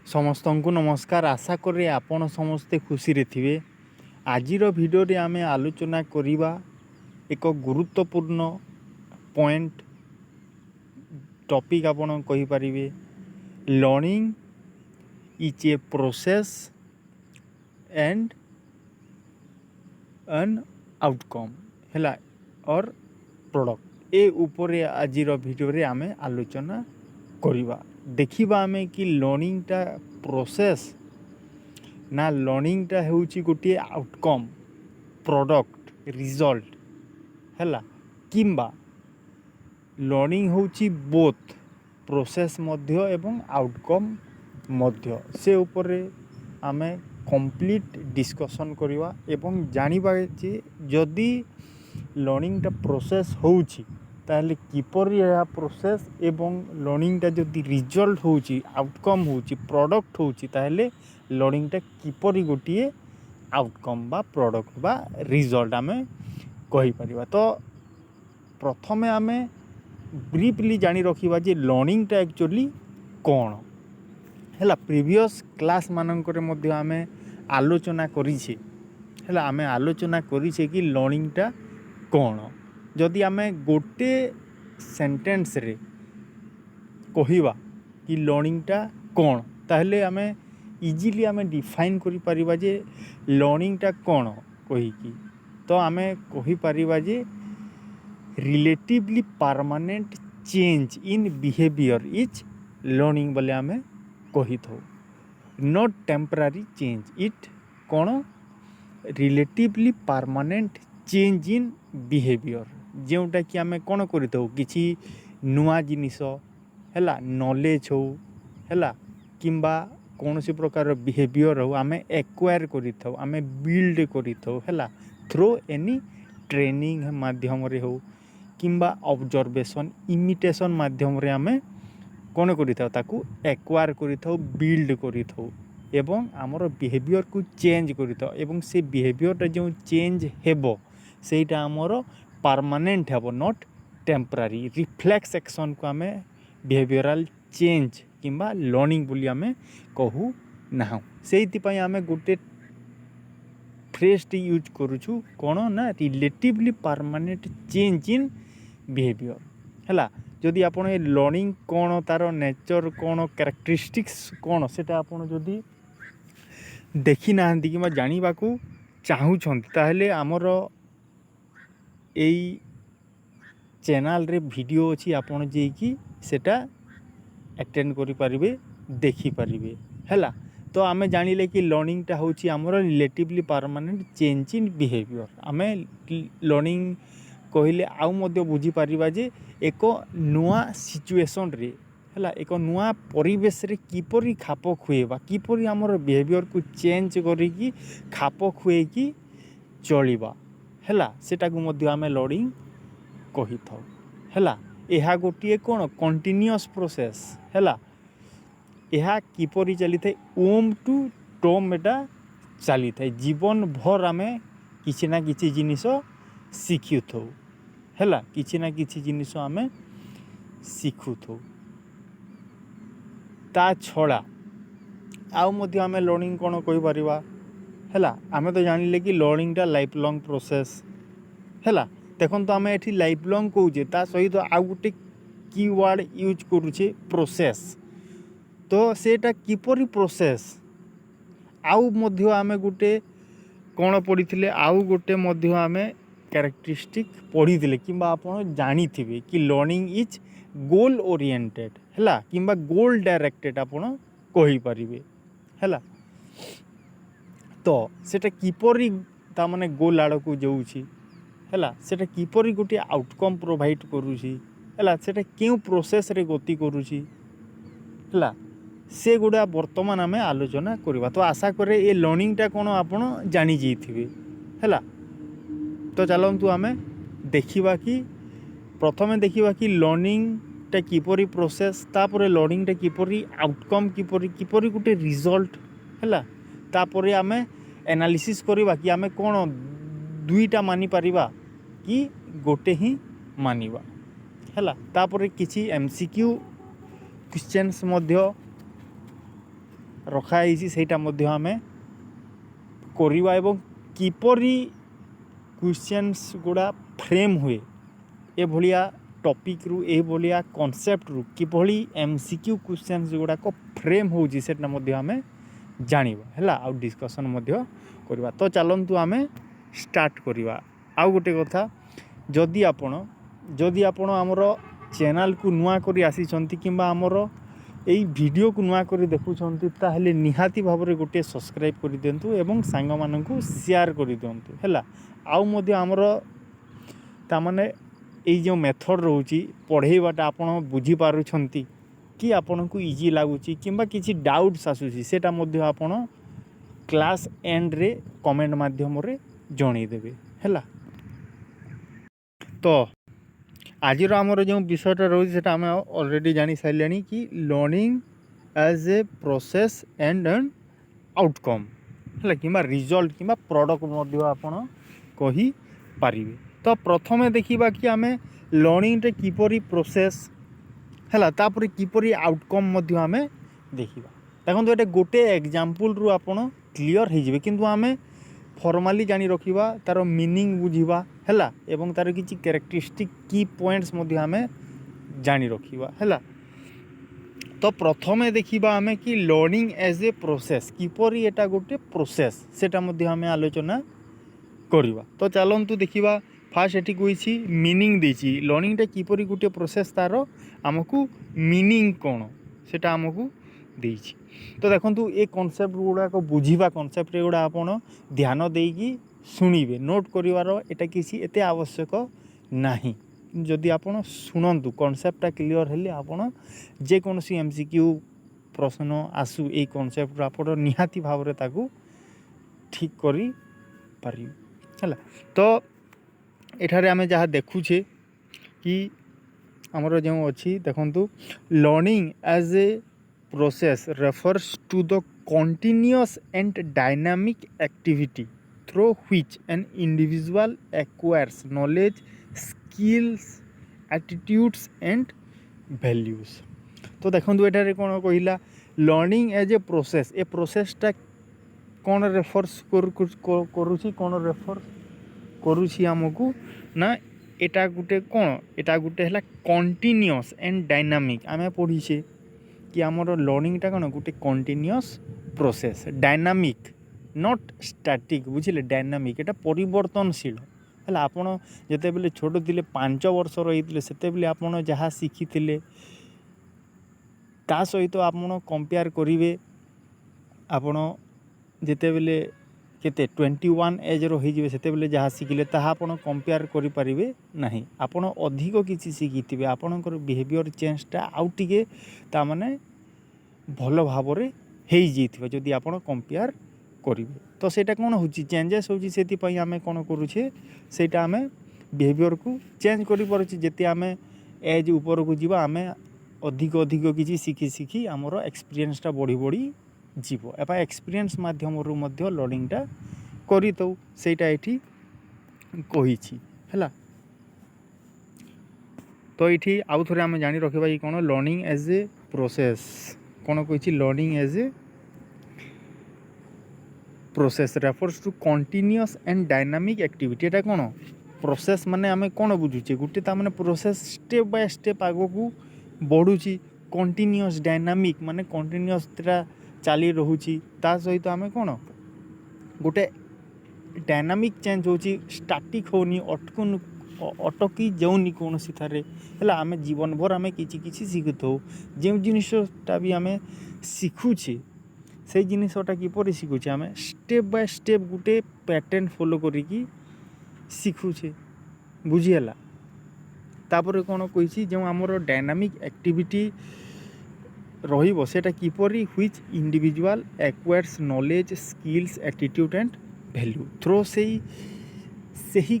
ସମସ୍ତଙ୍କୁ ନମସ୍କାର। ଆଶା କରେ ଆପଣ ସମସ୍ତେ ଖୁସିରେ ଥିବେ। ଆଜିର ଭିଡ଼ିଓରେ ଆମେ ଆଲୋଚନା କରିବା ଏକ ଗୁରୁତ୍ୱପୂର୍ଣ୍ଣ ପଏଣ୍ଟ ଟପିକ୍ ଆପଣ କହିପାରିବେ। Learning is a process and ଆନ୍ ଆଉଟକମ୍ ହେଲା ଅର୍ ପ୍ରଡ଼କ୍ଟ। ଏ ଉପରେ ଆଜିର ଭିଡ଼ିଓରେ ଆମେ ଆଲୋଚନା କରିବା। ଦେଖିବା ଆମେ କି ଲର୍ଣ୍ଣିଂଟା ପ୍ରୋସେସ୍ ନା ଲର୍ଣ୍ଣିଂଟା ହେଉଛି ଗୋଟିଏ ଆଉଟକମ୍, ପ୍ରଡ଼କ୍ଟ, ରିଜଲ୍ଟ ହେଲା, କିମ୍ବା ଲର୍ଣ୍ଣିଂ ହେଉଛି ବୋଥ୍, ପ୍ରୋସେସ୍ ମଧ୍ୟ ଏବଂ ଆଉଟକମ୍ ମଧ୍ୟ। ସେ ଉପରେ ଆମେ କମ୍ପ୍ଲିଟ୍ ଡିସ୍କସନ୍ କରିବା ଏବଂ ଜାଣିବା ଯେ ଯଦି ଲର୍ଣ୍ଣିଂଟା ପ୍ରୋସେସ୍ ହେଉଛି ତାହେଲେ କିପରି ଏହା ପ୍ରୋସେସ୍ ଏବଂ ଲର୍ଣ୍ଣିଂଟା ଯଦି ରିଜଲ୍ଟ ହେଉଛି, ଆଉଟକମ୍ ହେଉଛି, ପ୍ରଡ଼କ୍ଟ ହେଉଛି, ତାହେଲେ ଲର୍ଣ୍ଣିଂଟା କିପରି ଗୋଟିଏ ଆଉଟକମ୍ ବା ପ୍ରଡ଼କ୍ଟ ବା ରିଜଲ୍ଟ ଆମେ କହିପାରିବା। ତ ପ୍ରଥମେ ଆମେ ବ୍ରିଫଲି ଜାଣି ରଖିବା ଯେ ଲର୍ଣ୍ଣିଂଟା ଆକ୍ଚୁଆଲି କ'ଣ ହେଲା। ପ୍ରିଭିୟସ୍ କ୍ଲାସ୍ମାନଙ୍କରେ ମଧ୍ୟ ଆମେ ଆଲୋଚନା କରିଛେ ହେଲା, ଆମେ ଆଲୋଚନା କରିଛେ କି ଲର୍ଣ୍ଣିଂଟା କ'ଣ। ଯଦି ଆମେ ଗୋଟେ ସେଣ୍ଟେନ୍ସରେ କହିବା କି ଲର୍ଣ୍ଣିଂଟା କ'ଣ, ତାହେଲେ ଆମେ ଇଜିଲି ଆମେ ଡିଫାଇନ୍ କରିପାରିବା ଯେ ଲର୍ଣ୍ଣିଂଟା କ'ଣ କହିକି। ତ ଆମେ କହିପାରିବା ଯେ relatively permanent change in behaviour is learning ବୋଲି ଆମେ କହିଥାଉ। Not temporary change. ଇଟ୍ କ'ଣ? Relatively permanent change in behaviour, ଯେଉଁଟାକି ଆମେ କ'ଣ କରିଥାଉ, କିଛି ନୂଆ ଜିନିଷ ହେଲା, ନଲେଜ୍ ହଉ ହେଲା, କିମ୍ବା କୌଣସି ପ୍ରକାର ବିହେଭିଅର୍ ହଉ, ଆମେ ଏକ୍ୱାୟାର କରିଥାଉ, ଆମେ ବିଲ୍ଡ କରିଥାଉ ହେଲା, ଥ୍ରୋ ଏନି ଟ୍ରେନିଂ ମାଧ୍ୟମରେ ହଉ କିମ୍ବା ଅବଜର୍ଭେସନ୍, ଇମିଟେସନ୍ ମାଧ୍ୟମରେ ଆମେ କ'ଣ କରିଥାଉ, ତାକୁ ଏକ୍ୱାୟାର କରିଥାଉ, ବିଲ୍ଡ କରିଥାଉ ଏବଂ ଆମର ବିହେଭିଅର୍କୁ ଚେଞ୍ଜ କରିଥାଉ। ଏବଂ ସେ ବିହେଭିଅର୍ଟା ଯେଉଁ ଚେଞ୍ଜ ହେବ ସେଇଟା ଆମର ପାର୍ମାନେଣ୍ଟ ହେବ, ନଟ୍ ଟେମ୍ପରାରୀ। ରିଫ୍ଲେକ୍ସ ଆକ୍ସନ୍କୁ ଆମେ ବିହେଭିଅରାଲ୍ ଚେଞ୍ଜ କିମ୍ବା ଲର୍ଣ୍ଣିଂ ବୋଲି ଆମେ କହୁନାହୁଁ। ସେଇଥିପାଇଁ ଆମେ ଗୋଟେ ଫ୍ରେଜ୍ଟି ୟୁଜ୍ କରୁଛୁ କ'ଣ ନା relatively permanent change in behaviour ହେଲା। ଯଦି ଆପଣ ଏ ଲର୍ଣ୍ଣିଂ କ'ଣ, ତା'ର ନେଚର୍ କ'ଣ, କ୍ୟାରେକ୍ଟରିଷ୍ଟିକ୍ସ କ'ଣ, ସେଇଟା ଆପଣ ଯଦି ଦେଖିନାହାନ୍ତି କିମ୍ବା ଜାଣିବାକୁ ଚାହୁଁଛନ୍ତି ତାହେଲେ ଆମର ଏଇ ଚ୍ୟାନେଲ୍ରେ ଭିଡ଼ିଓ ଅଛି, ଆପଣ ଯାଇକି ସେଇଟା ଆଟେଣ୍ଡ କରିପାରିବେ, ଦେଖିପାରିବେ ହେଲା। ତ ଆମେ ଜାଣିଲେ କି ଲର୍ଣ୍ଣିଂଟା ହେଉଛି ଆମର relatively permanent change in behaviour. ଆମେ ଲର୍ଣ୍ଣିଂ କହିଲେ ଆଉ ମଧ୍ୟ ବୁଝିପାରିବା ଯେ ଏକ ନୂଆ ସିଚୁଏସନ୍ରେ ହେଲା, ଏକ ନୂଆ ପରିବେଶରେ କିପରି ଖାପ ଖୁଆଇବା, କିପରି ଆମର ବିହେଭିଅର୍କୁ ଚେଞ୍ଜ କରିକି ଖାପ ଖୁଆଇକି ଚଳିବା ହେଲା, ସେଟାକୁ ମଧ୍ୟ ଆମେ ଲର୍ଣ୍ଣିଂ କହିଥାଉ ହେଲା। ଏହା ଗୋଟିଏ କ'ଣ କଣ୍ଟିନ୍ୟୁଅସ୍ ପ୍ରୋସେସ୍ ହେଲା। ଏହା କିପରି ଚାଲିଥାଏ, ୱମ୍ବ ଟୁ ଟମ୍ ଏଟା ଚାଲିଥାଏ। ଜୀବନ ଭର ଆମେ କିଛି ନା କିଛି ଜିନିଷ ଶିଖୁଥାଉ ହେଲା, କିଛି ନା କିଛି ଜିନିଷ ଆମେ ଶିଖୁଥାଉ। ତା ଛଡ଼ା ଆଉ ମଧ୍ୟ ଆମେ ଲର୍ଣ୍ଣିଂ କ'ଣ କହିପାରିବା ହେଲା। ଆମେ ତ ଜାଣିଲେ କି ଲର୍ଣ୍ଣିଂଟା ଲାଇଫ୍ ଲଙ୍ଗ୍ ପ୍ରୋସେସ୍ ହେଲା। ଦେଖନ୍ତୁ ଆମେ ଏଠି ଲାଇଫ୍ ଲଙ୍ଗ୍ କହୁଛେ, ତା ସହିତ ଆଉ ଗୋଟେ କି ୱାର୍ଡ଼ ୟୁଜ୍ କରୁଛେ, ପ୍ରୋସେସ୍। ତ ସେଇଟା କିପରି ପ୍ରୋସେସ୍, ଆଉ ମଧ୍ୟ ଆମେ ଗୋଟେ କ'ଣ ପଢ଼ିଥିଲେ, ଆଉ ଗୋଟେ ମଧ୍ୟ ଆମେ କ୍ୟାରେକ୍ଟରିଷ୍ଟିକ୍ ପଢ଼ିଥିଲେ କିମ୍ବା ଆପଣ ଜାଣିଥିବେ କି ଲର୍ଣ୍ଣିଂ ଇଜ୍ ଗୋଲ୍ ଓରିଏଣ୍ଟେଡ଼୍ ହେଲା, କିମ୍ବା ଗୋଲ୍ ଡାଇରେକ୍ଟେଡ଼୍ ଆପଣ କହିପାରିବେ ହେଲା। ତ ସେଇଟା କିପରି ତା'ମାନେ ଗୋଲ୍ ଆଡ଼କୁ ଯାଉଛି ହେଲା, ସେଇଟା କିପରି ଗୋଟିଏ ଆଉଟକମ୍ ପ୍ରୋଭାଇଡ଼ କରୁଛି ହେଲା, ସେଇଟା କେଉଁ ପ୍ରୋସେସ୍ରେ ଗତି କରୁଛି ହେଲା, ସେଗୁଡ଼ା ବର୍ତ୍ତମାନ ଆମେ ଆଲୋଚନା କରିବା। ତ ଆଶା କରେ ଏ ଲର୍ଣ୍ଣିଂଟା କ'ଣ ଆପଣ ଜାଣିଯାଇଥିବେ ହେଲା। ତ ଚାଲନ୍ତୁ ଆମେ ଦେଖିବା କି ପ୍ରଥମେ ଦେଖିବା କି ଲର୍ଣ୍ଣିଂଟା କିପରି ପ୍ରୋସେସ୍, ତାପରେ ଲର୍ଣ୍ଣିଂଟା କିପରି ଆଉଟକମ୍, କିପରି ଗୋଟେ ରିଜଲ୍ଟ ହେଲା। ତାପରେ ଆମେ ଏନାଲିସିସ୍ କରିବା କି ଆମେ କ'ଣ ଦୁଇଟା ମାନିପାରିବା କି ଗୋଟେ ହିଁ ମାନିବା ହେଲା। ତାପରେ କିଛି MCQ କ୍ୱେଶ୍ଚନ୍ସ ମଧ୍ୟ रखाई सेटा मध्य आमे करिवा एवं किपरि क्वेश्चंस गुड़ा फ्रेम हुए ए भलिया टॉपिक रु ए भलिया कॉन्सेप्ट रु किभली एमसीक्यू क्वेश्चंस गुड़ाक फ्रेम होउची सेटा मध्य आमे जानिबा हैला आ डिस्कशन मध्य करवा। तो चलंतु आमे स्टार्ट करवा। आउ गोटे कथा जदि आपण आमर चैनल को नुआ करी आसीचंती किंबा आमर एई वीडियो को नुआ करी देखुचंती ताहले निहाती भाबरे गोटे सब्सक्राइब करि देंतु एवं सांग माननकु शेयर करि देंतु हैला। आउ मध्य आमर ता माने एई जो मेथड रहउची पढ़ेबाटा आपण बुझी पारुछंती कि आपनको इजी लागुची किंबा किसी डाउट्स आसुची सेटा मध्य आपण क्लास एंड रे कमेंट माध्यम रे जणै देबे हैला। तो आज आमर जो विषयटा रही है आम ऑलरेडी जानी सारे कि learning as a process and an outcome है कि रिजल्ट कि प्रोडक्ट आपड़ कही पारे। तो प्रथमे देखा कि आम लर्निंग रे किपरि प्रोसेस है तापर किपरि आउटकम आम देखा। देखो ये गोटे एग्जांपल रु आपड़ क्लियर हो किंतु आम फॉर्माली जानी रखिबा तार मीनिंग बुझिबा हैला एवं तार किछि कैरेक्टरिस्टिक की पॉइंट्स मध्य आमे जानी रखिबा हैला। तो प्रथमे देखिबा आमे कि लर्निंग एज ए प्रोसेस किपरि एटा गोटे प्रोसेस सेटा मध्य आमे आलोचना करिबा। तो चलंतु देखिबा फास्ट एठी कहिछि मीनिंग देछि लर्निंग टा किपरि गोटे प्रोसेस तार हमकु मीनिंग कोन सेटा हमकु देछि। तो देखंतु ए कॉन्सेप्ट गुड़ा को बुझिबा कॉन्सेप्ट गुड़ा आपण ध्यान देकी शुणिबे नोट करिवार एटा किसी एते आवश्यक नाही। जदि आपण शुणंतु कॉन्सेप्टटा क्लियर हेले आपण जे कोनसी एमसीक्यू प्रश्न आसु ए कॉन्सेप्ट आपण निहाती भावरे ताकू ठीक करी पारिबे हैला। तो एठारे आमे जहा देखुछे कि हमर जो अछि देखंतु learning as a process refers to the continuous and dynamic activity through which an individual acquires knowledge, skills, attitudes and values। तो देखो एठारे कौन कहला लर्निंग एज ए प्रोसेस ए प्रोसेसटा कौन रेफर्स करुछि कौन रेफर करुछि आमको ना एटा गुटे कौन एटा गुटे हला कंटिन्यूअस एंड डायनामिक आमे पढ़ीछे कि आमर लर्निंगटा कौन गोटे continuous process dynamic not static बुझिले डायनामिक एटा परिवर्तनशील है। आपड़ जिते बेले छोट थिले 5 वर्ष रही सेते बेले आपड़ जहाँ शिखी ता सहित आपड़ कंपेयर करेंगे आपड़ जिते बेले केते 21 एज रही सेते बेले जहाँ शिखिले ताहा आपड़ कंपेयर करें ना आपड़ अधिक किसी शिखी आपणकर बिहेवियर चेंजटा आउ टिके ता माने भल भाव जदि आप कंपेयर करेंगे। तो सेटा कौन हो चेंजेस होची से आमे कौन करुछे सेटा आमे बिहेवियर को चेंज कर पारुछे जेते आमे एज ऊपर को जीवा आमे अधिक अधिक किसी शिखी शिखी आमर एक्सपीरियंसटा बढ़ी बढ़ी जीव एबा एक्सपीरियंस माध्यम रु मध्य लर्निंगटा करितौ सेटा एठी कहिछि हैला। तो ये आउ थे आम जानी रखा कि कौन लर्निंग एज ए प्रोसेस कौन कही learning as a process refers to continuous and dynamic activity एटा कौन प्रोसेस माने आम कौन बुझुचे गोटे ताने प्रोसेस स्टेप बाय स्टेप आगो को बढ़ुची कंटिन्यूअस डायनामिक माने कंटिन्यूअस चली रोची ता सहित आम कौन गोटे डायनामिक चेंज होची स्टैटिक होनी अटकी जाऊनी कौन सी थारे है आम जीवन भर आम कि शिखुँ जो जिनटा भी आम शिखुचे से जिनटा किपर शिखुचे आम स्टेप बाय स्टेप गोटे पैटर्न फॉलो करिकी शिखुचे बुझीगला। तापर कौन कही जो आमर डायनामिक एक्टिविटी रहिबो सेटा किपरि which individual acquires knowledge skills attitude and value through से ही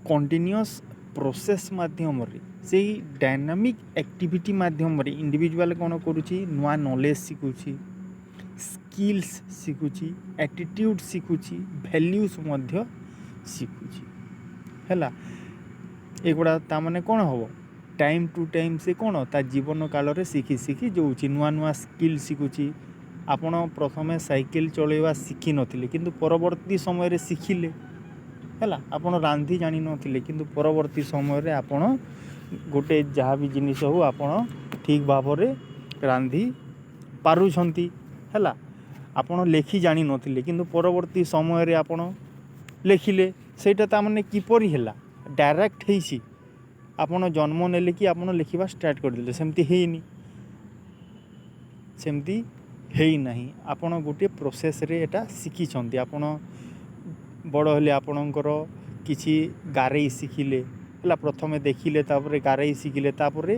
कंटिन्यूअस प्रोसेस माध्यम से डायनामिक एक्टिविटी माध्यम इंडिविजुअल कौन करुच्ची नुआ नॉलेज शिखुची स्किल्स शिखुची एटीट्यूड शिखुची वैल्यूज मध्य शिखुची हैला। एगुड़ा ता माने कौन हम टाइम टू टाइम से कौन ता जीवन काल रे शिखी शिखी जाऊँगी नुआ नुआ स्किल शिखुची ଆପଣ ପ୍ରଥମେ ସାଇକେଲ ଚଳାଇବା ଶିଖିନଥିଲେ କିନ୍ତୁ ପରବର୍ତ୍ତୀ ସମୟରେ ଶିଖିଲେ ହେଲା। ଆପଣ ରାନ୍ଧି ଜାଣିନଥିଲେ କିନ୍ତୁ ପରବର୍ତ୍ତୀ ସମୟରେ ଆପଣ ଗୋଟେ ଯାହା ବି ଜିନିଷ ହଉ ଆପଣ ଠିକ୍ ଭାବରେ ରାନ୍ଧି ପାରୁଛନ୍ତି ହେଲା। ଆପଣ ଲେଖି ଜାଣିନଥିଲେ କିନ୍ତୁ ପରବର୍ତ୍ତୀ ସମୟରେ ଆପଣ ଲେଖିଲେ। ସେଇଟା ତା'ମାନେ କିପରି ହେଲା? ଡାଇରେକ୍ଟ ହେଇଛି। ଆପଣ ଜନ୍ମ ନେଲେ କି ଆପଣ ଲେଖିବା ଷ୍ଟାର୍ଟ କରିଦେଲେ, ସେମିତି ହେଇନି, ସେମିତି ହେଇନାହିଁ। ଆପଣ ଗୋଟିଏ ପ୍ରୋସେସ୍ରେ ଏଇଟା ଶିଖିଛନ୍ତି। ଆପଣ ବଡ଼ ହେଲେ ଆପଣଙ୍କର କିଛି ଗାରେଇ ଶିଖିଲେ ହେଲା। ପ୍ରଥମେ ଦେଖିଲେ, ତାପରେ ଗାରେଇ ଶିଖିଲେ, ତାପରେ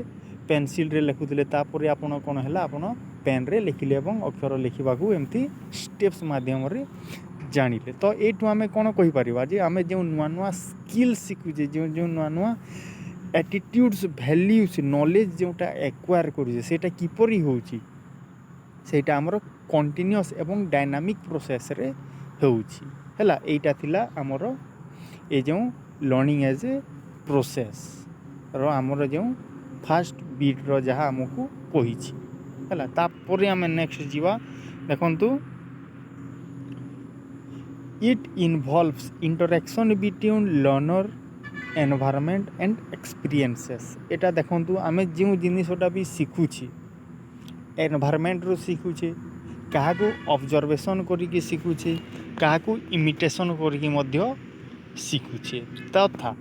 ପେନସିଲ୍ରେ ଲେଖୁଥିଲେ, ତାପରେ ଆପଣ କ'ଣ ହେଲା, ଆପଣ ପେନ୍ରେ ଲେଖିଲେ ଏବଂ ଅକ୍ଷର ଲେଖିବାକୁ ଏମିତି ଷ୍ଟେପ୍ସ ମାଧ୍ୟମରେ ଜାଣିଲେ। ତ ଏଇଠୁ ଆମେ କ'ଣ କହିପାରିବା ଯେ ଆମେ ଯେଉଁ ନୂଆ ନୂଆ ସ୍କିଲ୍ ଶିଖୁଛେ, ଯେଉଁ ନୂଆ ନୂଆ ଆଟିଟ୍ୟୁଡ଼୍ସ, ଭ୍ୟାଲ୍ୟୁଜ୍, ନଲେଜ୍ ଯେଉଁଟା ଏକ୍ୱାୟାର କରୁଛେ, ସେଇଟା କିପରି ହେଉଛି? ସେଇଟା ଆମର କଣ୍ଟିନ୍ୟୁଅସ୍ ଏବଂ ଡାଇନାମିକ୍ ପ୍ରୋସେସ୍ରେ ହେଉଛି ହେଲା। ଏଇଟା ଥିଲା ଆମର ଏ ଯେଉଁ ଲର୍ଣ୍ଣିଂ ଏଜ୍ ଏ ପ୍ରୋସେସ୍ର ଆମର ଯେଉଁ ଫାର୍ଷ୍ଟ ବିଟ୍ର ଯାହା ଆମକୁ କହିଛି ହେଲା। ତାପରେ ଆମେ ନେକ୍ସଟ ଯିବା। ଦେଖନ୍ତୁ, it involves interaction between learner, environment and experiences. ଏଇଟା ଦେଖନ୍ତୁ, ଆମେ ଯେଉଁ ଜିନିଷଟା ବି ଶିଖୁଛି, ଏନଭାରମେଣ୍ଟରୁ ଶିଖୁଛେ, କାହାକୁ ଅବଜର୍ଭେସନ୍ କରିକି ଶିଖୁଛେ, କାହାକୁ ଇମିଟେସନ୍ କରିକି ମଧ୍ୟ ଶିଖୁଛେ, ତଥା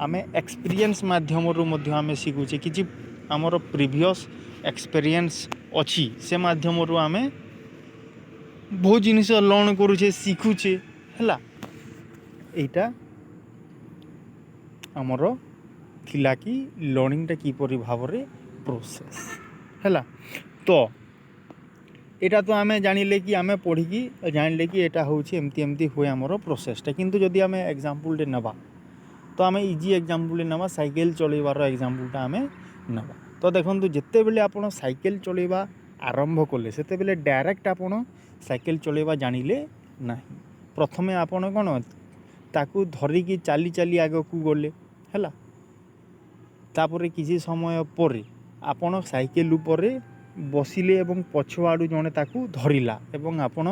ଆମେ ଏକ୍ସପିରିଏନ୍ସ ମାଧ୍ୟମରୁ ମଧ୍ୟ ଆମେ ଶିଖୁଛେ। କିଛି ଆମର ପ୍ରିଭିୟସ୍ ଏକ୍ସପେରିଏନ୍ସ ଅଛି, ସେ ମାଧ୍ୟମରୁ ଆମେ ବହୁତ ଜିନିଷ ଲର୍ଣ୍ଣ କରୁଛେ, ଶିଖୁଛେ ହେଲା। ଏଇଟା ଆମର ଥିଲା କି ଲର୍ଣ୍ଣିଂଟା କିପରି ଭାବରେ ପ୍ରୋସେସ୍ ହେଲା। ତ ଏଇଟା ତ ଆମେ ଜାଣିଲେ କି ଆମେ ପଢ଼ିକି ଜାଣିଲେ କି ଏଇଟା ହେଉଛି ଏମିତି ହୁଏ ଆମର ପ୍ରୋସେସ୍ଟା। କିନ୍ତୁ ଯଦି ଆମେ ଏକ୍ଜାମ୍ପଲ୍ଟେ ନେବା, ତ ଆମେ ଇଜି ଏକ୍ଜାମ୍ପଲ୍ଟେ ନେବା, ସାଇକେଲ ଚଳାଇବାର ଏକ୍ଜାମ୍ପଲ୍ଟା ଆମେ ନେବା। ତ ଦେଖନ୍ତୁ, ଯେତେବେଳେ ଆପଣ ସାଇକେଲ ଚଳାଇବା ଆରମ୍ଭ କଲେ, ସେତେବେଳେ ଡାଇରେକ୍ଟ ଆପଣ ସାଇକେଲ ଚଳାଇବା ଜାଣିଲେ ନାହିଁ। ପ୍ରଥମେ ଆପଣ କ'ଣ ତାକୁ ଧରିକି ଚାଲି ଚାଲି ଆଗକୁ ଗଲେ ହେଲା। ତାପରେ କିଛି ସମୟ ପରେ ଆପଣ ସାଇକେଲ ଉପରେ ବସିଲେ ଏବଂ ପଛଆଡ଼ୁ ଜଣେ ତାକୁ ଧରିଲା ଏବଂ ଆପଣ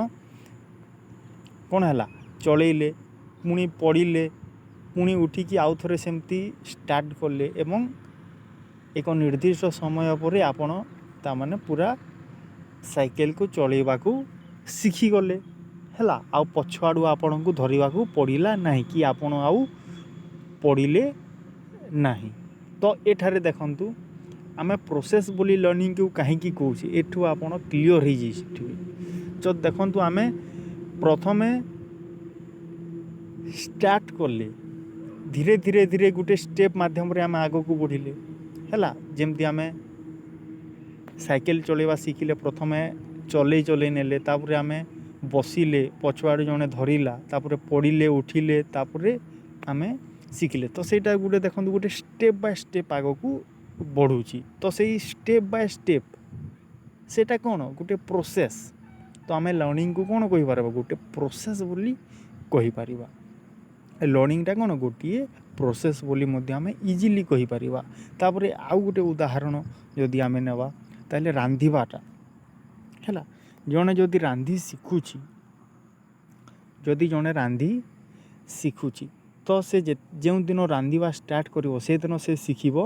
କ'ଣ ହେଲା, ଚଳାଇଲେ, ପୁଣି ପଡ଼ିଲେ, ପୁଣି ଉଠିକି ଆଉ ଥରେ ସେମିତି ଷ୍ଟାର୍ଟ କଲେ ଏବଂ ଏକ ନିର୍ଦ୍ଦିଷ୍ଟ ସମୟ ପରେ ଆପଣ ତା'ମାନେ ପୁରା ସାଇକେଲକୁ ଚଳାଇବାକୁ ଶିଖିଗଲେ ହେଲା। ଆଉ ପଛଆଡ଼ୁ ଆପଣଙ୍କୁ ଧରିବାକୁ ପଡ଼ିଲା ନାହିଁ କି ଆପଣ ଆଉ ପଡ଼ିଲେ ନାହିଁ। ତ ଏଠାରେ ଦେଖନ୍ତୁ, ଆମେ ପ୍ରୋସେସ୍ ବୋଲି ଲର୍ଣ୍ଣିଂକୁ କାହିଁକି କହୁଛି, ଏଠୁ ଆପଣ କ୍ଲିଅର୍ ହେଇଯାଇଥିବେ। ତ ଦେଖନ୍ତୁ, ଆମେ ପ୍ରଥମେ ଷ୍ଟାର୍ଟ କଲେ, ଧୀରେ ଧୀରେ ଧୀରେ ଗୋଟେ ଷ୍ଟେପ୍ ମାଧ୍ୟମରେ ଆମେ ଆଗକୁ ବଢ଼ିଲେ ହେଲା। ଯେମିତି ଆମେ ସାଇକେଲ ଚଳାଇବା ଶିଖିଲେ, ପ୍ରଥମେ ଚଲେଇ ନେଲେ, ତାପରେ ଆମେ ବସିଲେ, ପଛଆଡ଼ୁ ଜଣେ ଧରିଲା, ତାପରେ ପଡ଼ିଲେ, ଉଠିଲେ, ତାପରେ ଆମେ ଶିଖିଲେ। ତ ସେଇଟା ଗୋଟେ ଦେଖନ୍ତୁ, ଗୋଟେ ଷ୍ଟେପ୍ ବାଇ ଷ୍ଟେପ୍ ଆଗକୁ ବଢ଼ୁଛି। ତ ସେଇ ଷ୍ଟେପ୍ ବାଇ ଷ୍ଟେପ୍ ସେଇଟା କ'ଣ, ଗୋଟେ ପ୍ରୋସେସ୍। ତ ଆମେ ଲର୍ଣ୍ଣିଂକୁ କ'ଣ କହିପାରିବା, ଗୋଟେ ପ୍ରୋସେସ୍ ବୋଲି କହିପାରିବା। ଲର୍ଣ୍ଣିଂଟା କ'ଣ, ଗୋଟିଏ ପ୍ରୋସେସ୍ ବୋଲି ମଧ୍ୟ ଆମେ ଇଜିଲି କହିପାରିବା। ତାପରେ ଆଉ ଗୋଟେ ଉଦାହରଣ ଯଦି ଆମେ ନେବା, ତାହେଲେ ରାନ୍ଧିବାଟା ହେଲା। ଜଣେ ଯଦି ରାନ୍ଧି ଶିଖୁଛି, ତ ସେ ଯେଉଁଦିନ ରାନ୍ଧିବା ଷ୍ଟାର୍ଟ କରିବ, ସେଦିନ ସେ ଶିଖିବ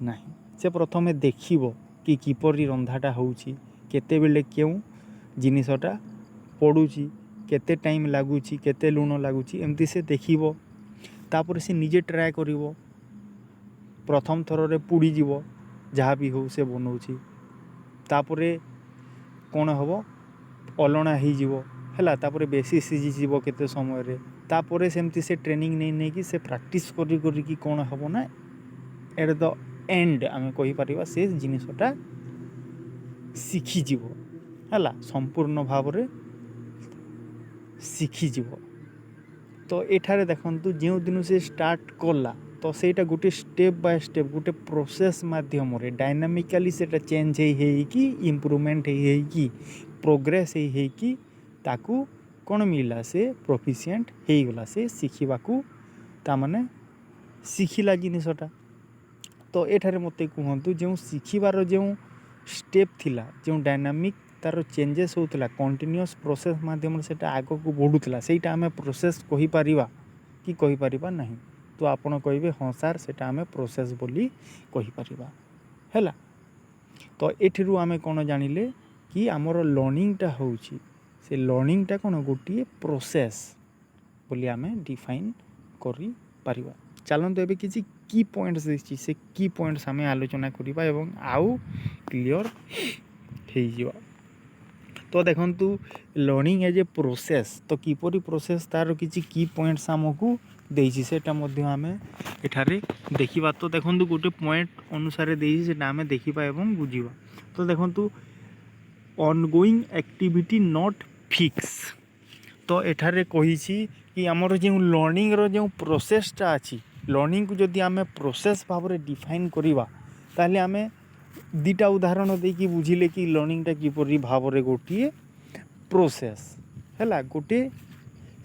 ନାହିଁ। ସେ ପ୍ରଥମେ ଦେଖିବ କି କିପରି ରନ୍ଧାଟା ହେଉଛି, କେତେବେଳେ କେଉଁ ଜିନିଷଟା ପଡ଼ୁଛି, କେତେ ଟାଇମ୍ ଲାଗୁଛି, କେତେ ଲୁଣ ଲାଗୁଛି, ଏମିତି ସେ ଦେଖିବ। ତାପରେ ସେ ନିଜେ ଟ୍ରାଏ କରିବ। ପ୍ରଥମ ଥରରେ ପୋଡ଼ିଯିବ, ଯାହା ବି ହଉ ସେ ବନାଉଛି। ତାପରେ କ'ଣ ହେବ, ଅଲଣା ହେଇଯିବ ହେଲା। ତାପରେ ବେଶୀ ସିଝିଯିବ କେତେ ସମୟରେ। ତାପରେ ସେମିତି ସେ ଟ୍ରେନିଂ ନେଇକି ସେ ପ୍ରାକ୍ଟିସ୍ କରିକି କ'ଣ ହେବ ନା, ଏଟ୍ ଦ ଏଣ୍ଡ ଆମେ କହିପାରିବା ସେ ଜିନିଷଟା ଶିଖିଯିବ ହେଲା, ସମ୍ପୂର୍ଣ୍ଣ ଭାବରେ ଶିଖିଯିବ। ତ ଏଠାରେ ଦେଖନ୍ତୁ, ଯେଉଁଦିନ ସେ ଷ୍ଟାର୍ଟ କଲା, ତ ସେଇଟା ଗୋଟେ ଷ୍ଟେପ୍ ବାଇ ଷ୍ଟେପ୍, ଗୋଟେ ପ୍ରୋସେସ୍ ମାଧ୍ୟମରେ ଡାଇନାମିକାଲି ସେଇଟା ଚେଞ୍ଜ ହେଇକି ଇମ୍ପ୍ରୁଭମେଣ୍ଟ ହେଇକି ପ୍ରୋଗ୍ରେସ୍ ହେଇକି ତାକୁ କ'ଣ ମିଳିଲା, ସେ ପ୍ରୋଫିସିଏଣ୍ଟ ହେଇଗଲା, ସେ ଶିଖିବାକୁ ତା'ମାନେ ଶିଖିଲା ଜିନିଷଟା। ତ ଏଠାରେ ମୋତେ କୁହନ୍ତୁ, ଯେଉଁ ଶିଖିବାର ଯେଉଁ स्टेप थिला जो डायनामिक तार चेंजेस होता कंटिन्यूअस प्रोसेस माध्यम से आग को बढ़ुला सेटा आम प्रोसेस कहीपर कि कहीपर ना तो आपड़ कहे हाँ सार से आम प्रोसेस बोली कहीपर है तो ये आम कौन जानिले कि आमर लर्निंगटा हूँ से लर्निंगटा कौन गोटे प्रोसेस बोली आम डिफाइन करि परिबा। चलते एबे किसी की पॉइंट्स देखी से की पॉइंट्स आम आलोचना करवा एवं आउ क्लियर हो तो देखंतु लर्निंग एज ए प्रोसेस तो किपरि प्रोसेस तार किसी की पॉइंट्स आमको देछि सेटा मध्ये आमे एठारे देखिबा। तो देखंतु गोटे पॉइंट अनुसार देछि सेटा आमे देखिबा एवं बुझिबा। तो देखंतु ऑनगोइंग एक्टिविटी नॉट फिक्स तो एठारे कहिछि कि आमर जो लर्निंग रो जो प्रोसेसटा अछि लर्निंग को जदि आमे प्रोसेस भाव में डिफाइन करिबा ताले आमे दीटा उदाहरण देकी बुझिले कि लर्निंगटा किपरि भाव में गोटे प्रोसेस है गोटे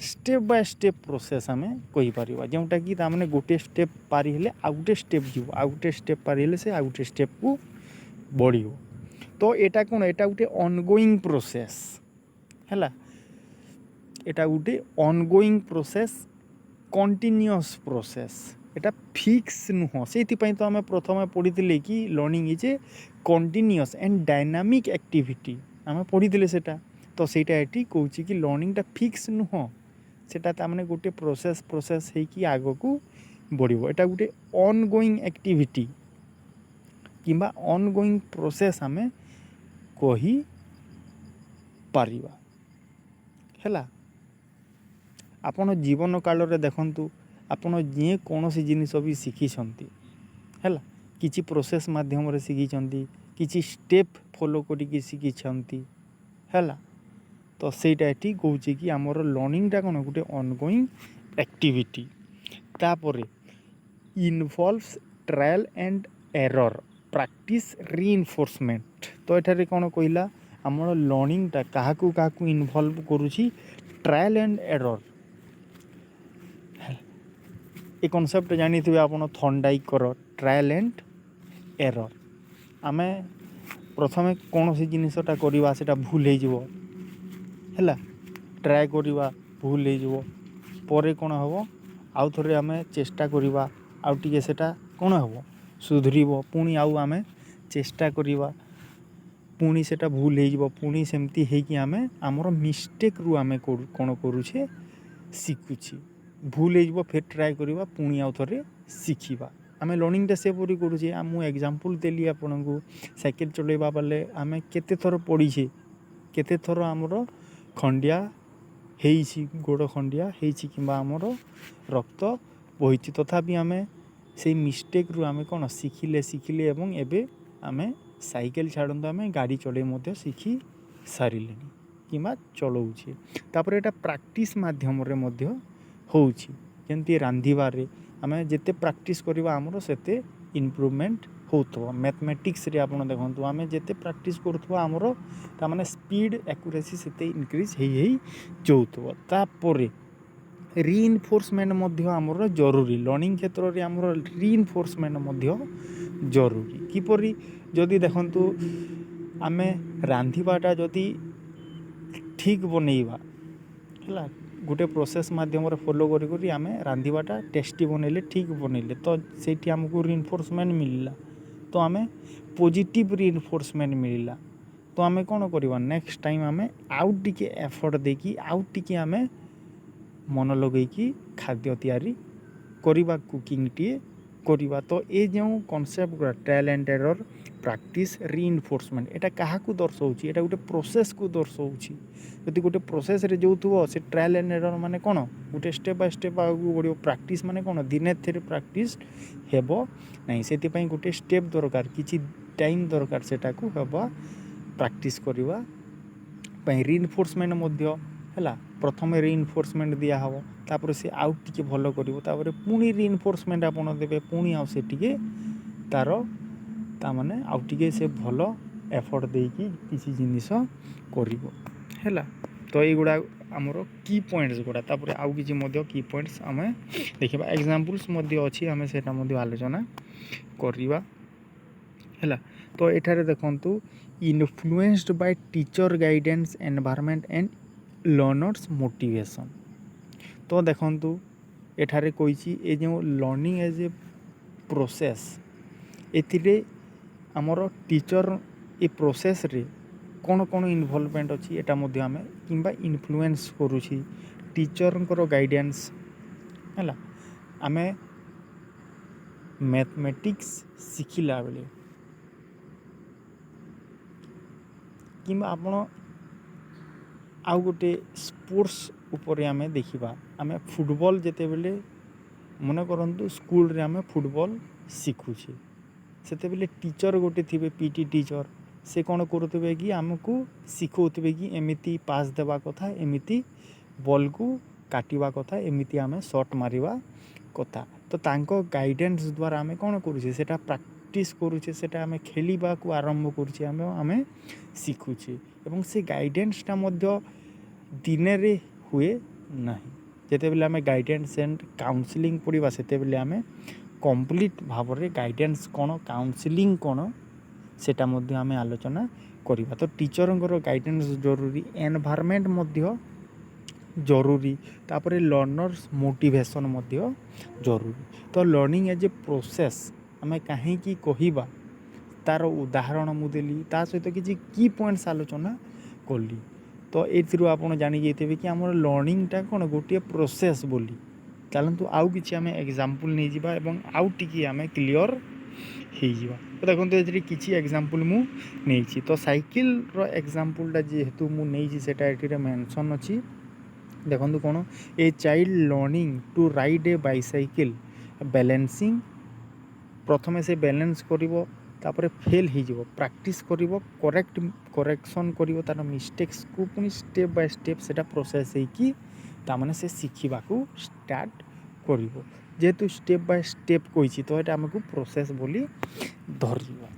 स्टेप बाय स्टेप प्रोसेस आम कहीपर जोटा कि ताने गोटे स्टेप पारी हेले आउ गोटे स्टेप जीव आउ गोटे स्टेप पारी हेले से आउ गोटे स्टेप को बढ़ तो एटा कौन एटा गोटे ऑनगोइंग प्रोसेस है एटा गोटे ऑनगोइंग प्रोसेस कंटिन्यूअस प्रोसेस एटा फिक्स नुह से तो आम प्रथम पढ़ी कि learning is a continuous and dynamic activity आम पढ़ी सेटा तो सेटा एटी कहूँ कि लर्निंगटा फिक्स नुह सेटा तामने गोटे प्रोसेस प्रोसेस है कि आग को बढ़ो एटा गोटे ऑनगोइंग एक्टिविटी किंबा ऑनगोइंग प्रोसेस आम कही पारिबा है आपण जीवन काल रे देखंतु आपण जे कौन सी जिनिस भी शिखिछंती है किछि प्रोसेस माध्यम रे शिखिछंती किछि स्टेप फॉलो करिकि शिखिछंती है तो सेटा एटी कहूँ कि आमर लर्निंगटा कौन गोटे ऑनगोइंग एक्टिविटी तापरे involves trial and error practice reinforcement तो एठारे कौन कहला आमर लर्निंगटा काहाकू काहाकू इनवॉल्व करुछि ट्रायल एंड एरर ए कॉन्सेप्ट जानी थे आप थंडाइक कर ट्रायल एंड एरर आम प्रथमे कौन सी जिनसटा करवा से भूल हो है ट्राए करवा भूल हो पर कौन हम आउ थे आम चेष्टा करवा आउ टे से कौन हम सुधर पुणी आउ आम चेष्टा करवा पुणी से भूल हो पुणी सेमती है आम आमर मिस्टेक रु आम कौन करुचे शिखुची भूल हो फिर ट्राए करवा पुणी आउ थे शिखा आम लर्निंगटा सेपरी करुचे मुझे एग्जांपल देली आपन को साइकेल चलैबा बेले आम केते थर पड़ीछे केते थर आमर खंडिया हेइछि गोड़ खंडिया हेइछि किंबा आमर रक्त बहिछि तथापि आम से मिस्टेक रु आम कौन शिखिले शिखिले एवं एबे आम साइकेल छाड़ू आम गाड़ी चलै मध्य शिखि सारिले किंबा चलाउछे तापर एटा प्रैक्टिस माध्यम रे मध्य होउछि जेंति रांधिबारे आम जिते प्रैक्टिस करवा आमर सेते इम्प्रूवमेंट होतो मैथमेटिक्स रे आपण देखंतु आम जिते प्रैक्टिस करथवा आमर तामाने स्पीड एक्यूरेसी सेते इंक्रीज हेई जाउथवा तापरे रीइंफोर्समेंट मध्य आमर जरूरी लर्निंग क्षेत्र रे आमर रीइंफोर्समेंट मध्य जरूरी किपरि जदि देखंतु आम रांधिबाटा जदि ठीक बनैबा है गोटे प्रोसेस माध्यम फॉलो करी आम रांधिबाटा टेस्टी बनैले ठीक बनैले तो सेठी आमको रीइंफोर्समेंट मिलला तो आम पॉजिटिव रीइंफोर्समेंट मिलला तो आम कौन करवा नेक्स्ट टाइम आम आउ टिके एफर्ट देकी आउ टिके आम मन लगेकी खाद्य तैयारी करवा कुकिंग टी करवा तो ये जो कॉन्सेप्ट गुड़ा trial and error practice reinforcement एटा क्या दर्शाऊँ एटा गोटे प्रोसेस को दर्शाऊँ जदि गोटे प्रोसेस रे जो थो से ट्रायल एंड एरर माने कौन गोटे स्टेप बाय स्टेप आगू बढ़ो प्रैक्टिस माने कौन दिने थे प्रैक्टिस हेब नहीं से गोटे स्टेप दरकार किसी टाइम दरकार सेटा को हेबा प्रैक्टिस करवा रीइंफोर्समेंट मध्य है प्रथम रीइंफोर्समेंट दिया हबो तापर से आउ टिके भलो करिवो तापर पुणी रीइंफोर्समेंट आपण देबे पुणी आउ से टिके तार ता माने आउ टिके से भलो एफर्ट देकी किसी जिनिस करिवो हैला तो एगुड़ा आमर की पॉइंट्स गुड़ा तापर आउ किछि मध्य की पॉइंट्स आमे देखिबा एग्जांपल्स मध्य अछि आमे सेटा मध्य आलोचना करिवा हैला तो एठारे देखंतु influenced by teacher guidance environment and learners motivation. तो देखंतु एठारे कहिछि ए जो लर्निंग एज ए प्रोसेस एथिरे आमर टीचर ए प्रोसेस रे कौन कौन इनवॉल्वमेंट अच्छी एटा मध्य आमे किंबा इन्फ्लुएंस करूछि टीचर गाइडेंस है। आमे मैथमेटिक्स शिखिला बेले किंबा आपण आउ गोटे स्पोर्ट्स उपरे आमे देखिबा आमे फुटबॉल जेते बेले मन करंतु स्कूल रे आमे फुटबॉल शिखुछे सेते बेले टीचर गोटे थिबे पीटी टीचर से कौन करुवे कि आमको शिखौथे कि एमिति पास देवा कथा एमिति बॉल को काटिवा कथा एमिति आमे शॉट मारिवा कथा। तो तांको गाइडेंस द्वारा आमे कौन करूछे सेटा प्रैक्टिस करूछे सेटा आमे खेलिबा को आरंभ करूछे आमे शिखुछे एवं से गाइडेंस टा मध्य दिने रे हुए नाही। जेते बेले आमे गाइडेंस एंड काउंसलिंग पढ़िबा सेते बेले आमे कंप्लीट भाव रे गाइडेंस कोन काउंसलिंग कोन सेटा मध्य आमे आलोचना करिबा। तो टीचरंकर गाइडेंस जरूरी एनवायरनमेंट मध्य जरूरी तापरे लर्नर्स मोटिवेशन मध्य जरूरी। तो लर्निंग एज ए प्रोसेस आमे काहे की कहिबा तार उदाहरण मु देली ता सहित किछि की पॉइंट्स आलोचना कली। तो एथिरु आपण जानि जेतेबे कि हमर लर्निंग टा कोन गोटे प्रोसेस बोली चलतु आउ किछि आमे एग्जांपल नै जिबा एवं आउ टिकी आमे क्लियर हे जिबा। तो देखंतु एथिरे किछि एग्जांपल मु नेछि। तो साइकिल रो एग्जांपल टा जेहेतु मु नेछि सेटा एथिरे मेंशन अछि। देखंतु कोन a child learning to ride a bicycle balancing प्रथमे से बैलेंस करिवो तापरे फेल हो जिवो प्रैक्टिस करिवो करेक्शन करिवो तार मिस्टेक्स को पुनी स्टेप बाय स्टेप सेटा प्रोसेस है कि तामाने से शिखिबा को स्टार्ट करिवो जेहेतु स्टेप बाय स्टेप कहिछि तो एटा हमकु प्रोसेस बोली धरिबो।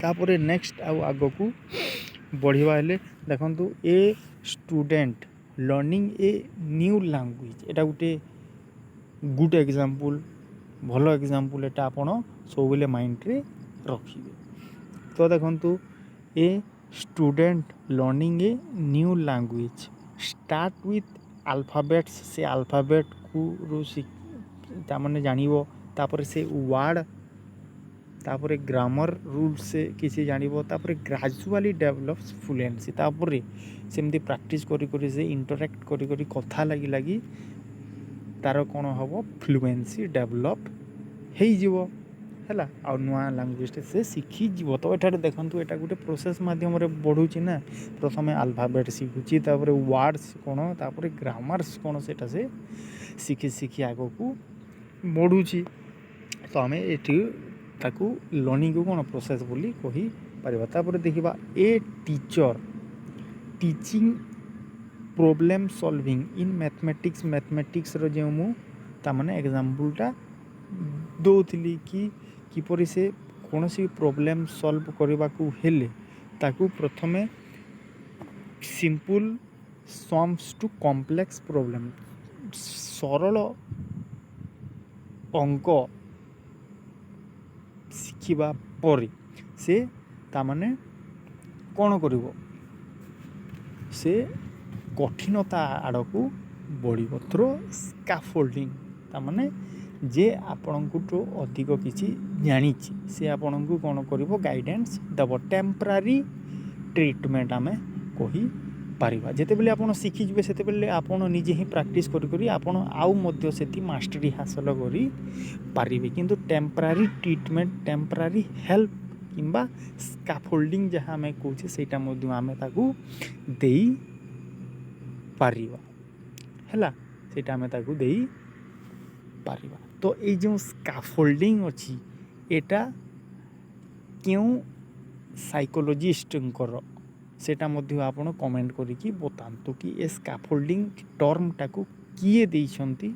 तापरे नेक्स्ट आउ आगो को बढ़िबा हेले देखंतु a student learning a new language Etah Gute good example भलो एग्जांपल एटा आपण सब बेले माइंड रे रखिबे। तो देखंतु a student learning a new language start with alphabets से अल्फाबेट को तामने जानिबो तापर से वर्ड तापर ग्रामर रूल से किसी जानिबो तापर ग्रेजुअली डेवलप्स फ्लुएंसी तापर सेमती प्रैक्टिस करी करी से इंटरैक्ट करी करी कथा लगी लगी तार कौन हम फ्लुएंसी डेवलप हो है आ नुआ लैंग्वेज से शिखी जीव। तो ये देखो यहाँ गोटे प्रोसेस मध्यम बढ़ुची ना प्रथम अल्फाबेट शिखुची तापर वर्ड्स कौन तापर ग्रामर्स कौन से शिखी शिखी आग को बढ़ुची। तो आम ये लर्निंग को कौन प्रोसेस बोली कही पारिबा। तापर देखिबा a teacher teaching problem solving in mathematics रो जे मु तामाने एग्जांपलटा दौली कि किपरि से कौन सी प्रॉब्लम सॉल्व करने को हेले ताकू प्रथमे simple sums to complex problem सरल अंक शिखिबा परे से तामाने कौन करिवो से कठिनता आड़कू बढ़िबो थ्रो स्कैफोल्डिंग तामाने जे आपणको अधिक किसी जानी से आपण को कौन कर गाइडेंस दब टेम्परारी ट्रीटमेंट आम कही पारिबा। जेते बेले आपण शिखी जिवे सेते बेले आपण निजे ही प्रैक्टिस करी करी आपण आउ मध्य सेति मास्टरी हासिल करी पारिबे। किंतु टेम्परारी ट्रीटमेंट टेम्परारी हेल्प किंबा स्कैफोल्डिंग जहाँ आम कहूँ सेटा मध्य आम ताकू देई पारिबा हैला सेटा आम ताकू देई पारिबा। तो ये जो स्कैफोल्डिंग अच्छी एटा क्यों साइकोलॉजिस्ट सेटा मध्य आपण कमेंट करिकी बतांतु कि ए स्कैफोल्डिंग टर्म टाकू किए देइछंती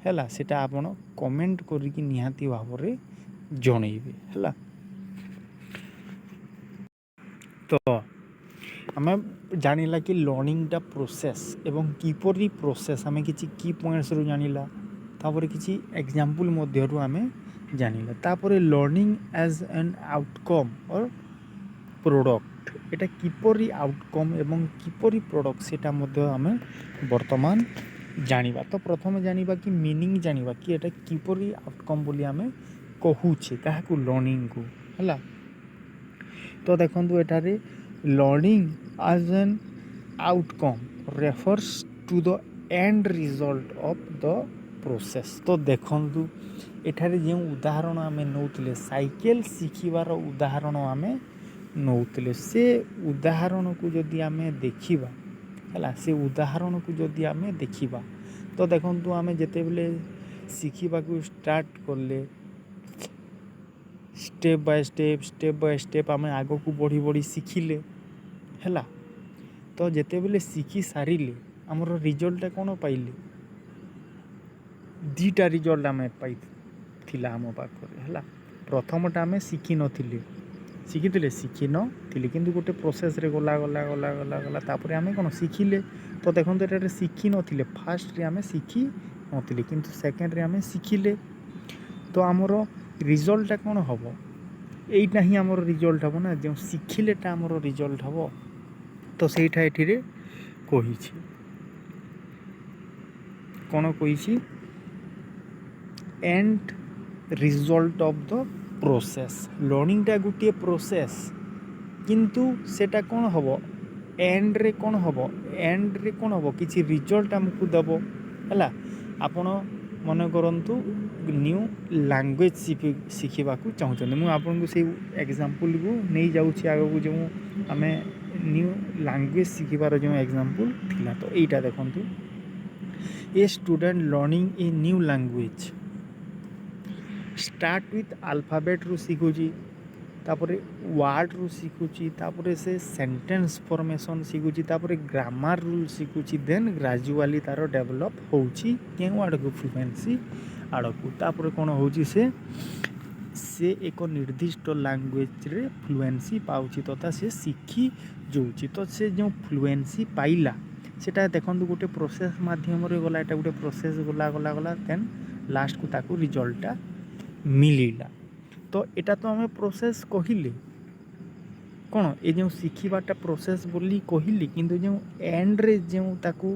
हैला सेटा आपण कमेंट करिकी निहाती भाव रे जणैबे हैला। तो आमे जानिला कि लर्निंग टा प्रोसेस एवं किपरि प्रोसेस आमे किछि की पॉइंट्स रु जानिला तापर किछि एग्जांपल मध्यरु आमे ଜାଣିଲେ। ତାପରେ ଲର୍ଣ୍ଣିଂ ଆଜ୍ ଆନ୍ ଆଉଟକମ୍ ଅର୍ ପ୍ରଡ଼କ୍ଟ, ଏଇଟା କିପରି ଆଉଟକମ୍ ଏବଂ କିପରି ପ୍ରଡ଼କ୍ଟ ସେଇଟା ମଧ୍ୟ ଆମେ ବର୍ତ୍ତମାନ ଜାଣିବା। ତ ପ୍ରଥମେ ଜାଣିବା କି ମିନିଂ ଜାଣିବା କି ଏଇଟା କିପରି ଆଉଟକମ୍ ବୋଲି ଆମେ କହୁଛେ କାହାକୁ, ଲର୍ଣ୍ଣିଂକୁ, ହେଲା। ତ ଦେଖନ୍ତୁ ଏଠାରେ ଲର୍ଣ୍ଣିଂ ଆଜ୍ ଆନ୍ outcome refers to the end result of the process. ତ ଦେଖନ୍ତୁ ଏଠାରେ ଯେଉଁ ଉଦାହରଣ ଆମେ ନେଉଥିଲେ, ସାଇକେଲ ଶିଖିବାର ଉଦାହରଣ ଆମେ ନେଉଥିଲେ, ସେ ଉଦାହରଣକୁ ଯଦି ଆମେ ଦେଖିବା, ହେଲା, ସେ ଉଦାହରଣକୁ ଯଦି ଆମେ ଦେଖିବା, ତ ଦେଖନ୍ତୁ ଆମେ ଯେତେବେଳେ ଶିଖିବାକୁ ଷ୍ଟାର୍ଟ କଲେ · ବାଇ ଷ୍ଟେପ୍ ଆମେ ଆଗକୁ ବଢ଼ି ବଢ଼ି ଶିଖିଲେ, ହେଲା। ତ ଯେତେବେଳେ ଶିଖି ସାରିଲେ ଆମର ରିଜଲ୍ଟଟା କ'ଣ ପାଇଲେ, ଦୁଇଟା ରିଜଲ୍ଟ ଆମେ ପାଇଥିଲା ଆମ ପାଖରେ, ହେଲା। ପ୍ରଥମଟା ଆମେ ଶିଖିନଥିଲେ କିନ୍ତୁ ଗୋଟେ ପ୍ରୋସେସ୍ରେ ଗଲା ତାପରେ ଆମେ କ'ଣ ଶିଖିଲେ। ତ ଦେଖନ୍ତୁ ଏଠାରେ ଶିଖିନଥିଲେ, ଫାର୍ଷ୍ଟରେ ଆମେ ଶିଖିନଥିଲେ କିନ୍ତୁ ସେକେଣ୍ଡରେ ଆମେ ଶିଖିଲେ। ତ ଆମର ରିଜଲ୍ଟଟା କ'ଣ ହେବ, এইটা ହିଁ ଆମର ରିଜଲ୍ଟ ହେବ ନା, ଯେଉଁ ଶିଖିଲେଟା ଆମର ରିଜଲ୍ଟ ହେବ। ତ ସେଇଟା ଏଠିରେ କହିଛି, କ'ଣ କହିଛି, end result of the process. ଲର୍ଣ୍ଣିଂଟା ଗୋଟିଏ ପ୍ରୋସେସ୍, କିନ୍ତୁ ସେଟା କ'ଣ ହେବ, ଏଣ୍ଡରେ କ'ଣ ହେବ, କିଛି ରିଜଲ୍ଟ ଆମକୁ ଦେବ, ହେଲା। ଆପଣ ମନେ କରନ୍ତୁ ନ୍ୟୁ ଲାଙ୍ଗୁଏଜ୍ ଶିଖିବାକୁ ଚାହୁଁଛନ୍ତି, ମୁଁ ଆପଣଙ୍କୁ ସେଇ ଏକ୍ଜାମ୍ପଲ୍କୁ ନେଇଯାଉଛି ଆଗକୁ, ଯେଉଁ ଆମେ ନ୍ୟୁ ଲାଙ୍ଗୁଏଜ୍ ଶିଖିବାର ଯେଉଁ ଏକ୍ଜାମ୍ପଲ୍ ଥିଲା। ତ ଏଇଟା ଦେଖନ୍ତୁ, a student learning a new language start with ଆଲଫାବେଟ୍ରୁ ଶିଖୁଛି, ତାପରେ ୱାର୍ଡ଼ରୁ ଶିଖୁଛି, ତାପରେ ସେ ସେଣ୍ଟେନ୍ସ ଫର୍ମେସନ୍ ଶିଖୁଛି, ତାପରେ ଗ୍ରାମାର ରୁଲ୍ ଶିଖୁଛି, ଦେନ୍ ଗ୍ରାଜୁଆଲି ତା'ର ଡେଭଲପ୍ ହେଉଛି କେଉଁ ଆଡ଼କୁ, ଫ୍ଲୁଏନ୍ସି ଆଡ଼କୁ। ତାପରେ କ'ଣ ହେଉଛି, ସେ ଏକ ନିର୍ଦ୍ଦିଷ୍ଟ ଲାଙ୍ଗୁଏଜ୍ରେ ଫ୍ଲୁଏନ୍ସି ପାଉଛି ତଥା ସେ ଶିଖି ଯାଉଛି। ତ ସେ ଯେଉଁ ଫ୍ଲୁଏନ୍ସି ପାଇଲା ସେଟା ଦେଖନ୍ତୁ ଗୋଟେ ପ୍ରୋସେସ୍ ମାଧ୍ୟମରେ ଗଲା, ଏଇଟା ଗୋଟେ ପ୍ରୋସେସ୍ ଗଲା ଦେନ୍ ଲାଷ୍ଟକୁ ତାକୁ ରିଜଲ୍ଟଟା ମିଳିଲା। ତ ଏଇଟା ତ ଆମେ ପ୍ରୋସେସ୍ କହିଲେ, କ'ଣ ଏ ଯେଉଁ ଶିଖିବାଟା ପ୍ରୋସେସ୍ ବୋଲି କହିଲି, କିନ୍ତୁ ଯେଉଁ ଏଣ୍ଡରେ ଯେଉଁ ତାକୁ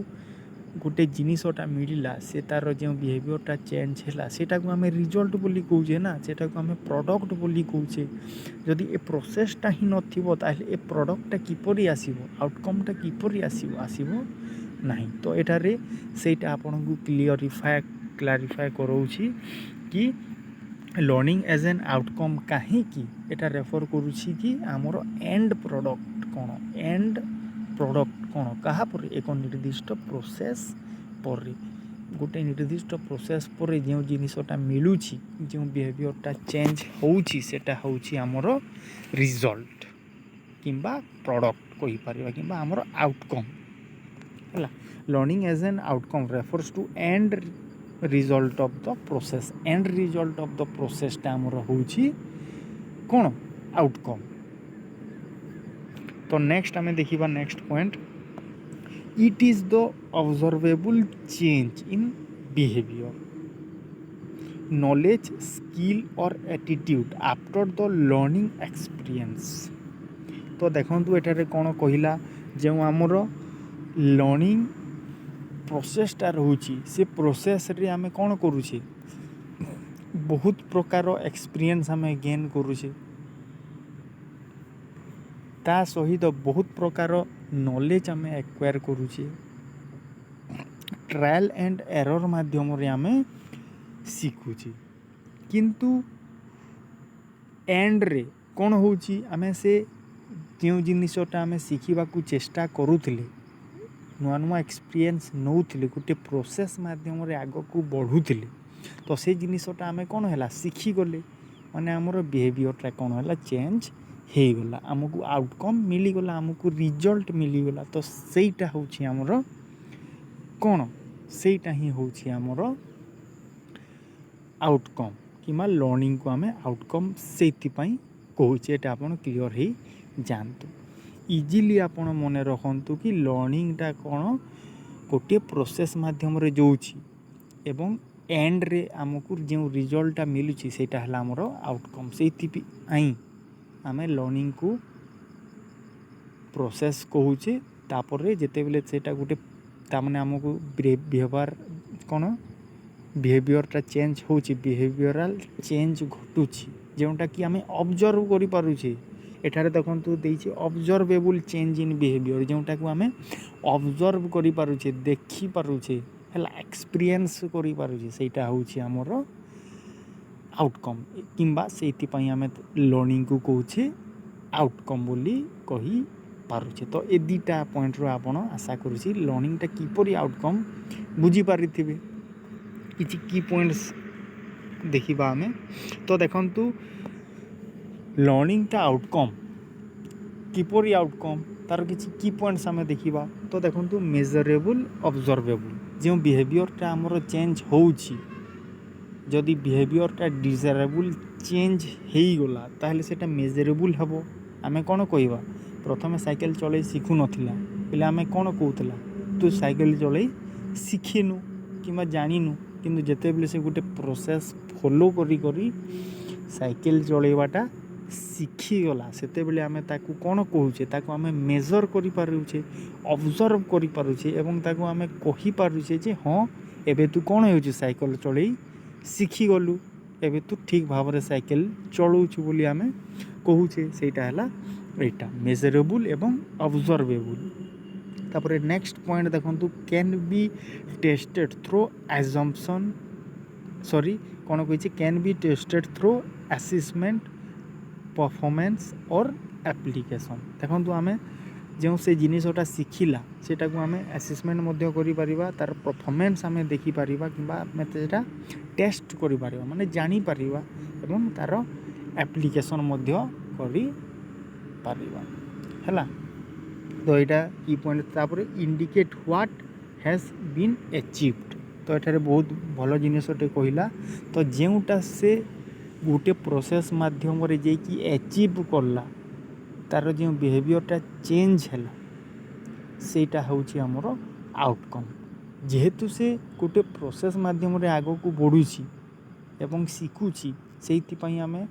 ଗୋଟେ ଜିନିଷଟା ମିଳିଲା, ସେ ତା'ର ଯେଉଁ ବିହେଭିଅରଟା ଚେଞ୍ଜ ହେଲା, ସେଇଟାକୁ ଆମେ ରିଜଲ୍ଟ ବୋଲି କହୁଛେ ନା, ସେଇଟାକୁ ଆମେ ପ୍ରଡ଼କ୍ଟ ବୋଲି କହୁଛେ। ଯଦି ଏ ପ୍ରୋସେସ୍ଟା ହିଁ ନଥିବ ତାହେଲେ ଏ ପ୍ରଡ଼କ୍ଟଟା କିପରି ଆସିବ, ଆଉଟକମ୍ଟା କିପରି ଆସିବ ନାହିଁ। ତ ଏଠାରେ ସେଇଟା ଆପଣଙ୍କୁ କ୍ଲାରିଫାଏ କରଉଛି କି ଲର୍ଣ୍ଣିଂ ଏଜ୍ ଏନ୍ ଆଉଟକମ୍ କାହିଁକି ଏଟା ରେଫର୍ କରୁଛି କି ଆମର ଏଣ୍ଡ ପ୍ରଡ଼କ୍ଟ କ'ଣ, କାହା ପରେ, ଏକ ନିର୍ଦ୍ଦିଷ୍ଟ ପ୍ରୋସେସ୍ ପରେ, ଗୋଟେ ନିର୍ଦ୍ଦିଷ୍ଟ ପ୍ରୋସେସ୍ ପରେ ଯେଉଁ ଜିନିଷଟା ମିଳୁଛି, ଯେଉଁ ବିହେଭିଅରଟା ଚେଞ୍ଜ ହେଉଛି, ସେଟା ହେଉଛି ଆମର ରିଜଲ୍ଟ କିମ୍ବା ପ୍ରଡ଼କ୍ଟ କହିପାରିବା, କିମ୍ବା ଆମର ଆଉଟକମ୍, ହେଲା। Learning as an outcome refers to end result of the process. End result of the ପ୍ରୋସେସ୍ଟା ଆମର ହେଉଛି କ'ଣ, ଆଉଟକମ୍। ତ ନେକ୍ସଟ ଆମେ ଦେଖିବା next point, it is the observable change in behaviour, knowledge, skill or attitude after the learning experience। ତ ଦେଖନ୍ତୁ ଏଠାରେ କ'ଣ କହିଲା, ଯେଉଁ ଆମର ଲର୍ଣ୍ଣିଂ ପ୍ରୋସେସ୍ଟା ରହୁଛି, ସେ ପ୍ରୋସେସ୍ରେ ଆମେ କ'ଣ କରୁଛେ, ବହୁତ ପ୍ରକାର ଏକ୍ସପିରିଏନ୍ସ ଆମେ ଗେନ୍ କରୁଛେ, ତା ସହିତ ବହୁତ ପ୍ରକାର ନଲେଜ୍ ଆମେ ଆକ୍ୱାର କରୁଛେ, ଟ୍ରାଏଲ୍ ଆଣ୍ଡ ଏରର୍ ମାଧ୍ୟମରେ ଆମେ ଶିଖୁଛେ। କିନ୍ତୁ ଏଣ୍ଡରେ କ'ଣ ହେଉଛି, ଆମେ ସେ ଯେଉଁ ଜିନିଷଟା ଆମେ ଶିଖିବାକୁ ଚେଷ୍ଟା କରୁଥିଲେ, ନୂଆ ଏକ୍ସପିରିଏନ୍ସ ନେଉଥିଲେ, ଗୋଟେ ପ୍ରୋସେସ୍ ମାଧ୍ୟମରେ ଆଗକୁ ବଢ଼ୁଥିଲେ, ତ ସେ ଜିନିଷଟା ଆମେ କ'ଣ ହେଲା, ଶିଖିଗଲେ, ମାନେ ଆମର ବିହେଭିଅରଟା କ'ଣ ହେଲା, ଚେଞ୍ଜ ହେଇଗଲା, ଆମକୁ ଆଉଟକମ୍ ମିଳିଗଲା, ଆମକୁ ରିଜଲ୍ଟ ମିଳିଗଲା। ତ ସେଇଟା ହେଉଛି ଆମର କ'ଣ, ସେଇଟା ହିଁ ହେଉଛି ଆମର ଆଉଟକମ୍, କିମ୍ବା ଲର୍ଣ୍ଣିଂକୁ ଆମେ ଆଉଟକମ୍ ସେଇଥିପାଇଁ କହୁଛେ। ଏଇଟା ଆପଣ କ୍ଲିଅର୍ ହେଇଯାଆନ୍ତୁ। ଇଜିଲି ଆପଣ ମନେ ରଖନ୍ତୁ କି ଲର୍ଣ୍ଣିଂଟା କ'ଣ, ଗୋଟିଏ ପ୍ରୋସେସ୍ ମାଧ୍ୟମରେ ଯାଉଛି ଏବଂ एंड रे आमको जो रिजल्टा मिलूची सेटा हला हमर आउटकम से आमे लर्निंग को प्रोसेस कहूचे तापर जिते बेले सेटा गोटे तामने आमको बिहेवियर कौन बिहेवियरटा चेंज होची बिहेवियरल चेंज घटुची जोटा कि आम ऑब्जर्व करि पारुछे एठारे देखंतु देइछि ऑब्जर्वेबल चेंज इन बिहेवियर जोटा को आम ऑब्जर्व करि पारुछे देखि पारुछे हला एक्सपीरियंस करि पारुछे सेटा होची हमर आउटकम किंबा सेति पई आम लर्निंग को कहूचे आउटकम बोली कहि पारुछे। तो ए दुटा पॉइंट रो आपण आशा करूछि लर्निंगटा किपरि आउटकम बुझी पारिथिबे किछि की पॉइंट्स देखिबा आमे। तो देखंतु लर्निंगटा आउटकम किपरि आउटकम तार किछि की पॉइंट्स आमे देखिबा। तो देखंतु मेजरेबल ऑब्जर्वेबल जो बिहेवियरटा हमर चेंज होउछि जदि बिहेवियरटा डिजायरेबल चेंज हेई गला ताहले सेटा मेजरेबल हबो। आमे कोन कहबा प्रथमे साइकेल चलै शिखु नथिला पहिले आमे कोन कहउतला तू साइकेल चलै शिखिनु किंबा जानिनु किंतु जेते बेले से गोटे प्रोसेस फॉलो करी करी साइकेल चलैबाटा शिखी गला सेते बेले आमे ताकू कोन कहउचे ताकू आमे मेजर करि पारुछे ऑब्जर्व करि पारुछे एवं ताकू आमे कहि पारुछे जे हां एबे तू कोन होउछ साइकेल चलै शिखी गलु एबे तू ठीक भावरे साइकेल चलौछु बोली आमे कहूचे सेटा हला एटा मेजरेबल एवं ऑब्जर्वेबल। तापर नेक्स्ट पॉइंट देखंतु can be tested through assumption कौन कही can be tested through assessment performance और एप्लिकेशन। देखंतु आमे जो से जिनिसटा शिखिला सेटा को आमे असेसमेंट मध्य करि परिबा तार परफॉर्मेंस आमे देखि परिबा किंबा आमे सेटा टेस्ट करि परिबा माने जानि परिबा एवं तार एप्लिकेशन मध्य करि परिबा हला। तो यहाँ की पॉइंट तापर indicate what has been achieved. तो एठारे बहुत भल जिनसटे कहला तो जोटा से गोटे प्रोसेस माध्यम रे जे कि अचीव करला तार जो बिहेवियरटा चेंज है सेटा होची हमर आउटकम। जेहेतु से गोटे प्रोसेस माध्यम रे आगो को बढ़ुची एवं शिखुची सेति पई आमे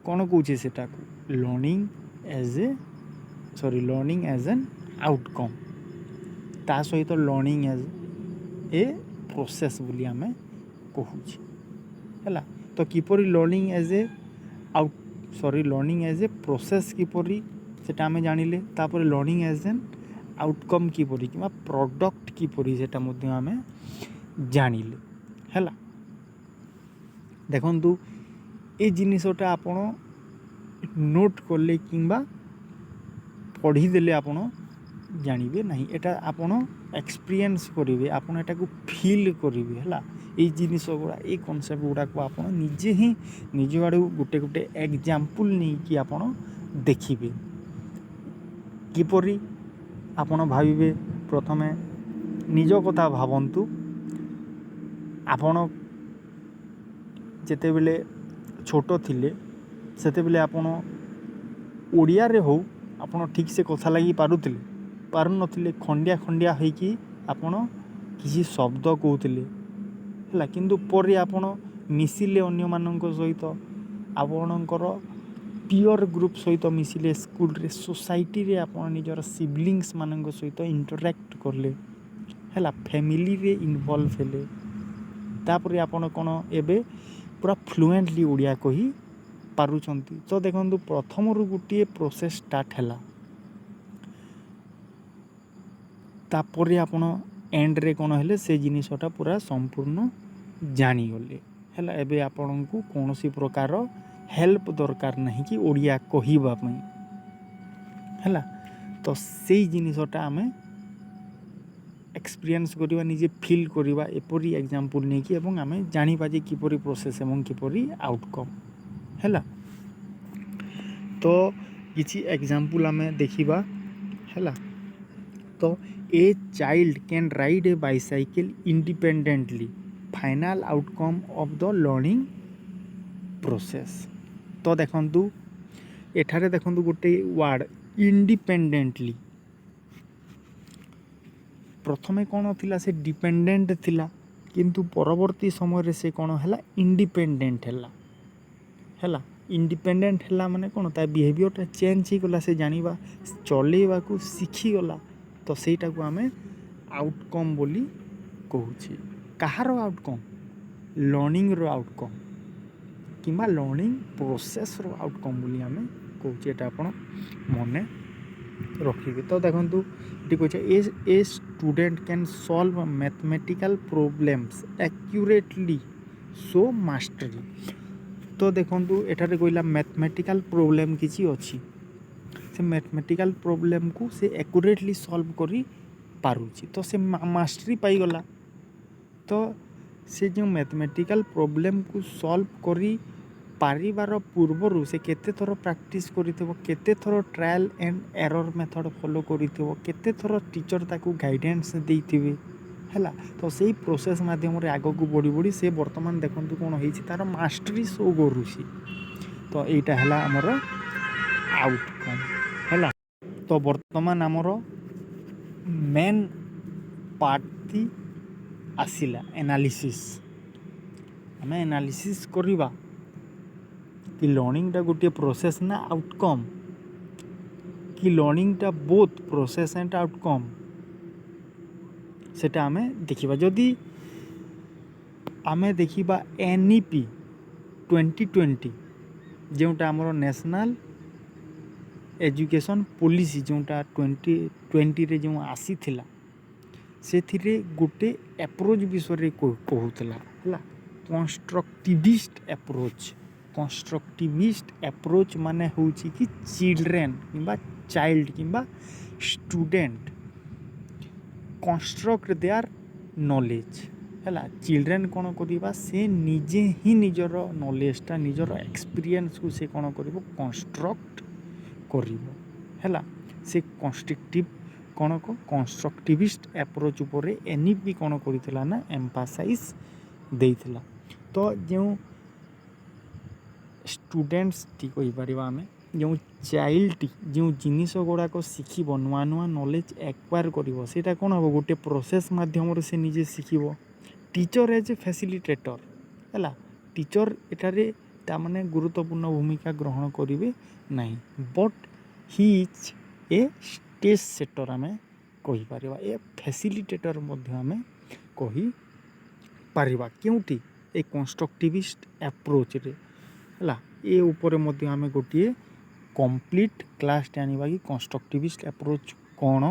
कोन कहूचे सेटा को लर्निंग एज एन आउटकम ता सहित लर्निंग एज ए प्रोसेस बोली आमे कहूची हैला। तो किपरि learning as a learning as a process किपरि सेटा आमे जानिले तापर लर्निंग एज एन आउटकम किपरि किबा प्रोडक्ट किपरि सेटा मध्ये आमे जानिले हैला। देखंतु ए जिनिसटा आपण नोट करले किंबा पढ़ी देले आपण जानिबे नहीं एटा आपण एक्सपीरियंस करिवे आपण एटा को फील करिवे हैला। ए जिनिस गुड़ा ए कॉन्सेप्ट गुड़ा को आपण निजे ही निज आड़ू गोटे गोटे एग्जांपल नहीं कि आपण देखिबे किपरि आपण भाविबे। प्रथमे निज कथा भावंतु आपण जेते बेले छोटो थिले सेते बेले आपण ओडिया रे हो आपण ठीक से कथा लगी पारु नथिले खंडिया खंडिया है कि आपण किसी शब्द कहउथिले हैला किंतु परे आपण मिसिले अन्य मानक सहित आपणकर पीयर ग्रुप सहित मिसिले स्कूल रे सोसाइटी रे आपण निजर सिबलिंग्स मानक सहित इंटरैक्ट करले हैला फैमिली रे इन्वॉल्व हेले तापर आपण कोन एबे पूरा फ्लुएंटली ओडिया कही पारुचंती। तो देखंतु प्रथम रु गोटे प्रोसेस स्टार्ट हैला तापर आपण एंड रे कोन हेले से जिनिसटा पूरा संपूर्ण जानी गले हैला। एबे आपण को कोनोसी प्रकार हेल्प दरकार नहीं कि ओडिया कहिबा पई हैला। तो सेई जिनिसटा आमे एक्सपीरियंस करिबा निजे फील करिबा एपरी एग्जांपल नै कि एवं आमे जानि बाजे किपरि प्रोसेस एवं किपरि आउटकम हैला। तो किछि एग्जांपल आमे देखिबा हैला। तो a child can ride a bicycle independently final outcome of the learning process. तो देखंतु एठारे देखंतु गोटे वर्ड इंडिपेंडेंटली प्रथमे कौन थिला से डिपेंडेंट थिला किंतु परवर्ती समय से कौन है इंडिपेंडेंट है इंडिपेंडेंट है माने कौन ता बिहेवियरटा चेंज हो गला से जानिबा चलेबा को सीखी गला तो सेटा को आमे आउटकम बोली कहूची कहार आउटकम लर्निंग रो आउटकम किंबा लर्निंग प्रोसेस रो आउटकम बोली आमे कहूची एटा आपण मने रखिबे तो देखंतु ठीक अछि a student can solve mathematical problems accurately so mastery तो देखंतु एठारे कहला मैथमेटिकल प्रॉब्लम किछि अछि से मैथमेटिकल प्रॉब्लम को से एक्यूरेटली सॉल्व करी पारुछि तो से मास्टरी पाई गला तो से जो मैथमेटिकल प्रॉब्लम को सॉल्व करी पारिबार पूर्वरु से केते थरो प्रैक्टिस करिथिबो केते through trial and error method follow करिथिबो केते थरो टीचर ताकू गाइडेंस देइथिबे हैला तो सेही प्रोसेस माध्यम रे आगो को बढ़ी बढ़ी से वर्तमान देखंतु कोन होईछि तार मास्टरी शो करूछि तो एटा हैला हमर आउटकम हैला तो वर्तमान हमर मेन पार्ट थी आसिला एनालिसिस हमें एनालिसिस करिबा कि लर्निंग टा गोटे प्रोसेस ना आउटकम कि लर्निंग टा बोथ प्रोसेस एंड आउटकम सेटा हमें देखिबा जदि आमे देखिबा एनईपी 2020 जोटा हमर नेशनल एजुकेशन पॉलिसी जोटा 2020 रे जो आसी थिला से गोटे अप्रोच विषय कहूला है कंस्ट्रक्टिविस्ट अप्रोच माने होउची कि चिल्ड्रेन किंबा चाइल्ड किंबा स्टूडेंट कंस्ट्रक्ट देयर नॉलेज है चिल्ड्रेन कौन करवा से निजे ही निजर नॉलेजटा निजर एक्सपीरियंस को से कौन कर कंस्ट्रक्ट है से कंस्ट्रक्टिव कौन को कंस्ट्रक्टिविस्ट अप्रोच उपर एनईपी कौन करथिला ना एम्फासाइज देइथिला तो जो स्टूडेंट्स टी कहि परिबा हमें जो चाइल्ड टी जो जिनिस गुड़ाक शिखब नुआ नुआ नॉलेज एक्वायर करिवो सेटा कौन हम गोटे प्रोसेस माध्यम से निजे शिखब टीचर एज ए फैसिलिटेटर है टीचर एटारे तामाने गुरुत्वपूर्ण भूमिका ग्रहण करिवे नहीं but he is a stage setter आम कही पारिबा ए फैसिलिटेटर मध्य आम कही पारिबा क्योंटी ए कंस्ट्रक्टिविस्ट अप्रोच रे है ए ऊपर मध्य आम गोटे कंप्लीट क्लास जानिबा कि कंस्ट्रक्टिविस्ट अप्रोच कौन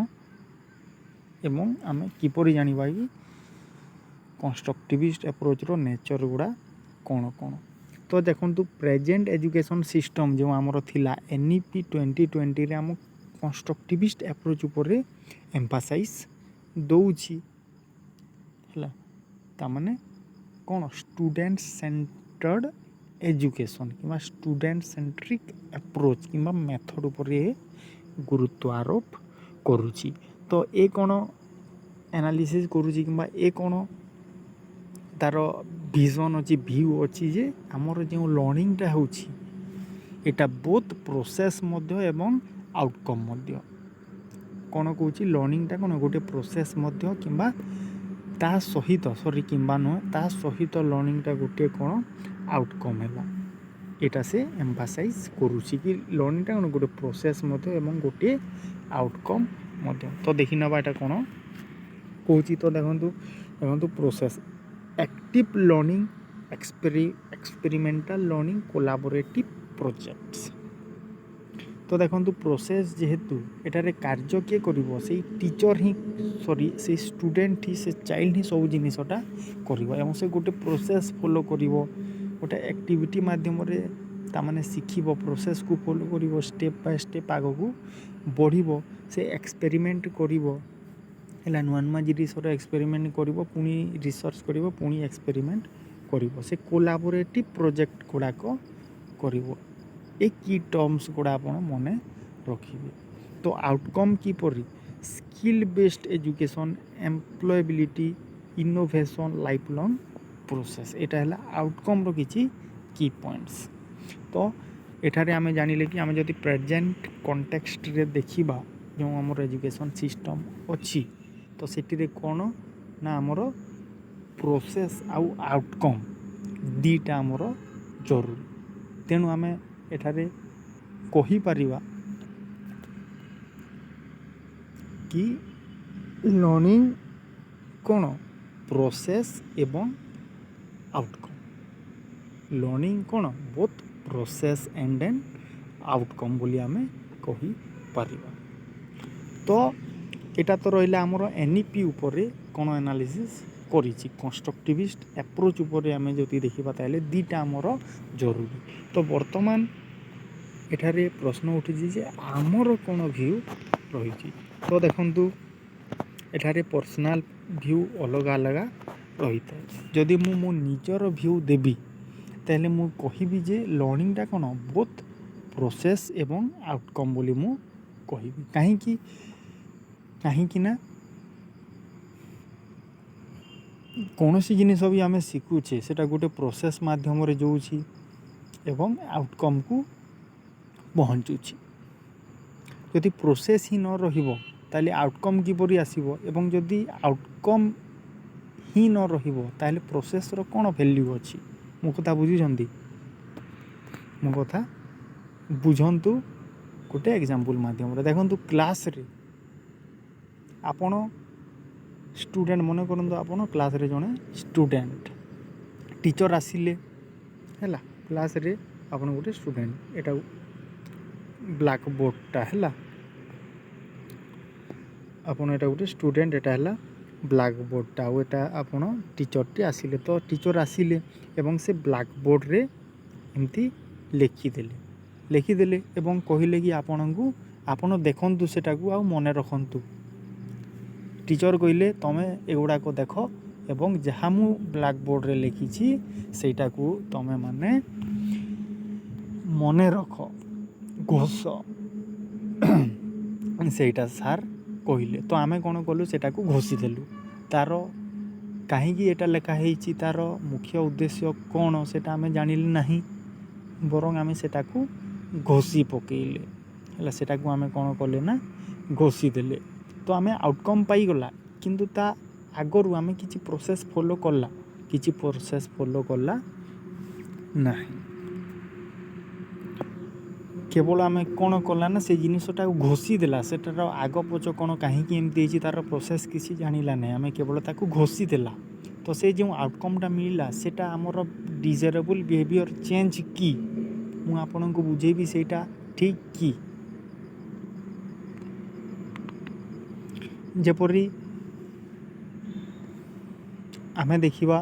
एवं आम किपरि जानिबा कि कंस्ट्रक्टिविस्ट अप्रोच रो नेचर गुड़ा कौन कौन तो देखंतु प्रेजेंट एजुकेशन सिस्टम जो आमर थिला एनईपी 2020 रे आम कंस्ट्रक्टिविस्ट अप्रोच उपर एम्फासाइज दउछि हला तामाने कौन स्टूडेंट सेंटर्ड एजुकेशन कि स्टूडेंट सेंट्रिक अप्रोच कि मेथड उपर गुरुत्व आरोप करुछि तो ए कौन एनालिसिस करुछि कि ए कौन तार विजन अच्छी व्यू अच्छी जे आमर जो लर्निंगटा होछि एटा बोथ प्रोसेस मध्य एवं आउटकम मध्य कौन कहूँ लर्निंगटा कौन गोटे प्रोसेस मध्य किंबा ता सहित सॉरी किंबा नुह ता सहित लर्निंगटा गोटे कौन आउटकम है एटा से एम्फासाइज करुछि कि लर्निंगटा कौन गोटे प्रोसेस मध्य एवं गोटे आउटकम मध्य तो देखि नबा एटा कौन कहूँ तो देखंतु process active learning experimental learning collaborative projects तो देखंतु प्रोसेस जेहेतु एटारे कार्य किए करिवो से टीचर ही सॉरी से स्टूडेंट ही से चाइल्ड ही सब जिनिसटा करिवो एवं से गोटे प्रोसेस फॉलो करिवो गोटे एक्टिविटी माध्यम रे तामाने शिखिबो प्रोसेस को फॉलो करिवो स्टेप बाय स्टेप आगो को बढ़िबो से एक्सपेरिमेंट करिवो है नुआ नुआ जिनिस एक्सपेरिमेंट करिवो पुणी रिसर्च करिवो पुणी एक्सपेरिमेंट करिवो से कोलाबोरेटिव प्रोजेक्ट गुड़ाक करिवो ए की टर्म्स गुड़ा आप मन रखिए तो आउटकम किपरि skill based education employability innovation lifelong process एटा है आउटकम रो किछि की पॉइंट्स तो एठारे आमे जानिले कि आमे जदि प्रेजेंट कॉन्टेक्स्ट रे देखिबा जो हमर एजुकेशन सिस्टम अछि तो सेठी रे कोन ना हमर ପ୍ରୋସେସ୍ ଆଉ ଆଉଟକମ୍ ଦୁଇଟା ଆମର ଜରୁରୀ। ତେଣୁ ଆମେ ଏଠାରେ କହିପାରିବା କି ଲର୍ଣ୍ଣିଂ କ'ଣ ପ୍ରୋସେସ୍ ଏବଂ ଆଉଟକମ୍। ଲର୍ଣ୍ଣିଂ କ'ଣ ବୋଥ୍ ପ୍ରୋସେସ୍ ଆଣ୍ଡ ଆଉଟକମ୍ ବୋଲି ଆମେ କହିପାରିବା। ତ ଏଇଟା ତ ରହିଲା ଆମର NEP ଉପରେ କ'ଣ ଆନାଲିସିସ୍ କରିଛି। କନଷ୍ଟ୍ରକ୍ଟିଭିଷ୍ଟ ଆପ୍ରୋଚ୍ ଉପରେ ଆମେ ଯଦି ଦେଖିବା ତାହେଲେ ଦୁଇଟା ଆମର ଜରୁରୀ। ତ ବର୍ତ୍ତମାନ ଏଠାରେ ପ୍ରଶ୍ନ ଉଠିଛି ଯେ ଆମର କ'ଣ ଭ୍ୟୁ ରହିଛି। ତ ଦେଖନ୍ତୁ ଏଠାରେ ପର୍ସନାଲ୍ ଭ୍ୟୁ ଅଲଗା ଅଲଗା ରହିଥାଏ। ଯଦି ମୁଁ ମୋ ନିଜର ଭ୍ୟୁ ଦେବି ତାହେଲେ ମୁଁ କହିବି ଯେ ଲର୍ଣ୍ଣିଂଟା କ'ଣ ବୋଥ୍ ପ୍ରୋସେସ୍ ଏବଂ ଆଉଟକମ୍ ବୋଲି ମୁଁ କହିବି। କାହିଁକି ନା କୌଣସି ଜିନିଷ ବି ଆମେ ଶିଖୁଛେ ସେଇଟା ଗୋଟେ ପ୍ରୋସେସ୍ ମାଧ୍ୟମରେ ଯାଉଛି ଏବଂ ଆଉଟକମ୍କୁ ପହଞ୍ଚୁଛି। ଯଦି ପ୍ରୋସେସ୍ ହିଁ ନ ରହିବ ତାହେଲେ ଆଉଟକମ୍ କିପରି ଆସିବ, ଏବଂ ଯଦି ଆଉଟକମ୍ ହିଁ ନ ରହିବ ତାହେଲେ ପ୍ରୋସେସ୍ର କ'ଣ ଭ୍ୟାଲ୍ୟୁ ଅଛି। ମୋ କଥା ବୁଝୁଛନ୍ତି? ମୋ କଥା ବୁଝନ୍ତୁ ଗୋଟେ ଏକ୍ଜାମ୍ପଲ୍ ମାଧ୍ୟମରେ। ଦେଖନ୍ତୁ କ୍ଲାସ୍ରେ ଆପଣ ଷ୍ଟୁଡେଣ୍ଟ, ମନେ କରନ୍ତୁ ଆପଣ କ୍ଲାସ୍ରେ ଜଣେ ଷ୍ଟୁଡେଣ୍ଟ, ଟିଚର୍ ଆସିଲେ ହେଲା, କ୍ଲାସ୍ରେ ଆପଣ ଗୋଟେ ଷ୍ଟୁଡେଣ୍ଟ, ଏଇଟା ବ୍ଲାକ୍ ବୋର୍ଡ଼ଟା ହେଲା, ଆପଣ ଏଇଟା ଗୋଟେ ଷ୍ଟୁଡେଣ୍ଟ, ଏଇଟା ହେଲା ବ୍ଲାକ୍ ବୋର୍ଡ଼ଟା, ଆଉ ଏଇଟା ଆପଣ ଟିଚର୍ଟି ଆସିଲେ। ତ ଟିଚର୍ ଆସିଲେ ଏବଂ ସେ ବ୍ଲାକ୍ ବୋର୍ଡ଼ରେ ଏମିତି ଲେଖିଦେଲେ ଏବଂ କହିଲେ କି ଆପଣ ଦେଖନ୍ତୁ ସେଟାକୁ ଆଉ ମନେ ରଖନ୍ତୁ। ଟିଚର୍ କହିଲେ ତମେ ଏଗୁଡ଼ାକ ଦେଖ ଏବଂ ଯାହା ମୁଁ ବ୍ଲାକ୍ ବୋର୍ଡ଼ରେ ଲେଖିଛି ସେଇଟାକୁ ତମେ ମାନେ ମନେ ରଖ, ଘୋଷ। ସେଇଟା ସାର୍ କହିଲେ, ତ ଆମେ କ'ଣ କଲୁ, ସେଟାକୁ ଘୋଷିଦେଲୁ। ତା'ର କାହିଁକି ଏଇଟା ଲେଖା ହେଇଛି, ତା'ର ମୁଖ୍ୟ ଉଦ୍ଦେଶ୍ୟ କ'ଣ ସେଇଟା ଆମେ ଜାଣିଲେ ନାହିଁ, ବରଂ ଆମେ ସେଟାକୁ ଘୋଷି ପକେଇଲେ ହେଲା। ସେଟାକୁ ଆମେ କ'ଣ କଲେ ନା ଘୋଷିଦେଲେ। ତ ଆମେ ଆଉଟକମ୍ ପାଇଗଲା, କିନ୍ତୁ ତା ଆଗରୁ ଆମେ କିଛି ପ୍ରୋସେସ୍ ଫଲୋ କଲା ନାହିଁ। କେବଳ ଆମେ କ'ଣ କଲା ନା ସେ ଜିନିଷଟାକୁ ଘୋଷିଦେଲା, ସେଟାର ଆଗ ପଛ କ'ଣ କାହିଁକି ଏମିତି ହେଇଛି ତା'ର ପ୍ରୋସେସ୍ କିଛି ଜାଣିଲା ନାହିଁ, ଆମେ କେବଳ ତାକୁ ଘୋଷିଦେଲା। ତ ସେ ଯେଉଁ ଆଉଟକମ୍ଟା ମିଳିଲା ସେଇଟା ଆମର ଡିଜାଇରେବୁଲ୍ ବିହେଭିଅର୍ ଚେଞ୍ଜ କି, ମୁଁ ଆପଣଙ୍କୁ ବୁଝେଇବି ସେଇଟା ଠିକ୍ କି। ଯେପରି ଆମେ ଦେଖିବା,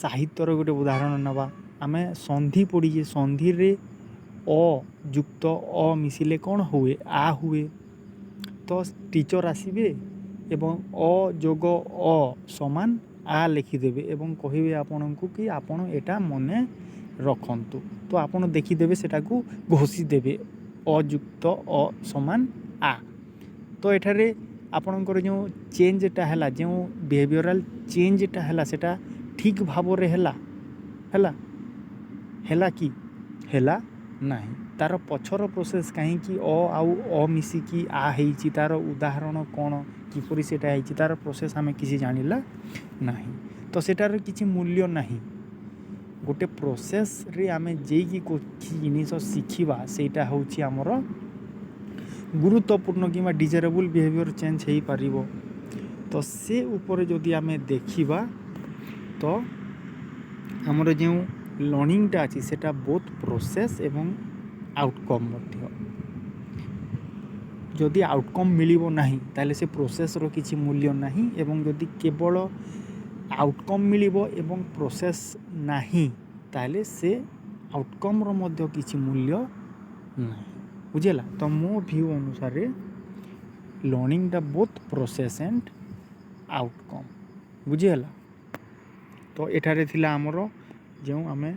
ସାହିତ୍ୟର ଗୋଟେ ଉଦାହରଣ ନେବା। ଆମେ ସନ୍ଧି ପଢ଼ିଛେ, ସନ୍ଧିରେ ଅ ଯୁକ୍ତ ଅ ମିଶିଲେ କ'ଣ ହୁଏ, ଆ ହୁଏ। ତ ଟିଚର୍ ଆସିବେ ଏବଂ ଅ ଯୋଗ ଅ ସମାନ ଆ ଲେଖିଦେବେ ଏବଂ କହିବେ ଆପଣଙ୍କୁ କି ଆପଣ ଏଇଟା ମନେ ରଖନ୍ତୁ। ତ ଆପଣ ଦେଖିଦେବେ, ସେଟାକୁ ଘୋଷିଦେବେ, ଅ ଯୁକ୍ତ ଅ ସମାନ ଆ। ତ ଏଠାରେ ଆପଣଙ୍କର ଯେଉଁ ଚେଞ୍ଜଟା ହେଲା, ଯେଉଁ ବିହେଭିଅରାଲ୍ ଚେଞ୍ଜଟା ହେଲା, ସେଟା ଠିକ୍ ଭାବରେ ହେଲା କି ହେଲା ନାହିଁ। ତା'ର ପଛର ପ୍ରୋସେସ୍ କାହିଁକି ଅ ଆଉ ଅ ମିଶିକି ଆ ହେଇଛି, ତା'ର ଉଦାହରଣ କ'ଣ, କିପରି ସେଇଟା ହେଇଛି, ତା'ର ପ୍ରୋସେସ୍ ଆମେ କିଛି ଜାଣିଲା ନାହିଁ। ତ ସେଟାର କିଛି ମୂଲ୍ୟ ନାହିଁ। ଗୋଟେ ପ୍ରୋସେସ୍ରେ ଆମେ ଯାଇକି କିଛି ଜିନିଷ ଶିଖିବା, ସେଇଟା ହେଉଛି ଆମର ଗୁରୁତ୍ୱପୂର୍ଣ୍ଣ କିମ୍ବା ଡିଜାଇରେବୁଲ୍ ବିହେଭିଅର୍ ଚେଞ୍ଜ ହେଇପାରିବ। ତ ସେ ଉପରେ ଯଦି ଆମେ ଦେଖିବା, ତ ଆମର ଯେଉଁ ଲର୍ଣ୍ଣିଂଟା ଅଛି ସେଟା ବୋଥ୍ ପ୍ରୋସେସ୍ ଏବଂ ଆଉଟକମ୍ ମଧ୍ୟ। ଯଦି ଆଉଟକମ୍ ମିଳିବ ନାହିଁ ତାହେଲେ ସେ ପ୍ରୋସେସ୍ର କିଛି ମୂଲ୍ୟ ନାହିଁ, ଏବଂ ଯଦି କେବଳ ଆଉଟକମ୍ ମିଳିବ ଏବଂ ପ୍ରୋସେସ୍ ନାହିଁ ତାହେଲେ ସେ ଆଉଟକମ୍ର ମଧ୍ୟ କିଛି ମୂଲ୍ୟ ନାହିଁ। ବୁଝିଲା? ତ ମୋ ଭ୍ୟୁ ଅନୁସାରେ ଲର୍ଣ୍ଣିଂଟା ବୋଥ୍ ପ୍ରୋସେସ୍ ଆଣ୍ଡ ଆଉଟକମ୍। ବୁଝିହେଲା? ତ ଏଠାରେ ଥିଲା ଆମର ଯେଉଁ ଆମେ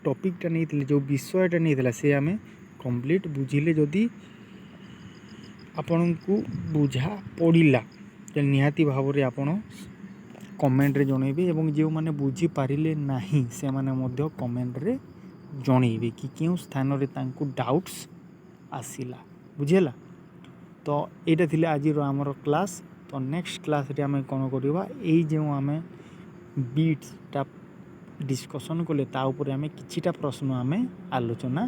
ଟପିକ୍ଟା ନେଇଥିଲେ, ଯେଉଁ ବିଷୟଟା ନେଇଥିଲା, ସେ ଆମେ କମ୍ପ୍ଲିଟ୍ ବୁଝିଲେ। ଯଦି ଆପଣଙ୍କୁ ବୁଝା ପଡ଼ିଲା ତାହେଲେ ନିହାତି ଭାବରେ ଆପଣ କମେଣ୍ଟରେ ଜଣାଇବେ, ଏବଂ ଯେଉଁମାନେ ବୁଝିପାରିଲେ ନାହିଁ ସେମାନେ ମଧ୍ୟ କମେଣ୍ଟରେ ଜଣାଇବେ କି କେଉଁ ସ୍ଥାନରେ ତାଙ୍କୁ ଡାଉଟ୍ସ ଆସିଲା। ବୁଝିହେଲା? ତ ଏଇଟା ଥିଲା ଆଜିର ଆମର କ୍ଲାସ୍। ତ तो नेक्स्ट क्लास रे आमे कोन करबा एई जे आमे बीट्सटा डिस्कशन कले ता ऊपर आमे किछिटा प्रश्न आमे आलोचना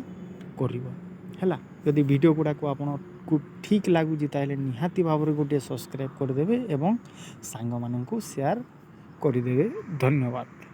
करिबा हैला यदि वीडियो गुडा को आपण को ठीक लागु जे ताले निहाती भाबरे गोटे सब्सक्राइब कर देबे एवं सांग मानन को शेयर कर देबे धन्यवाद।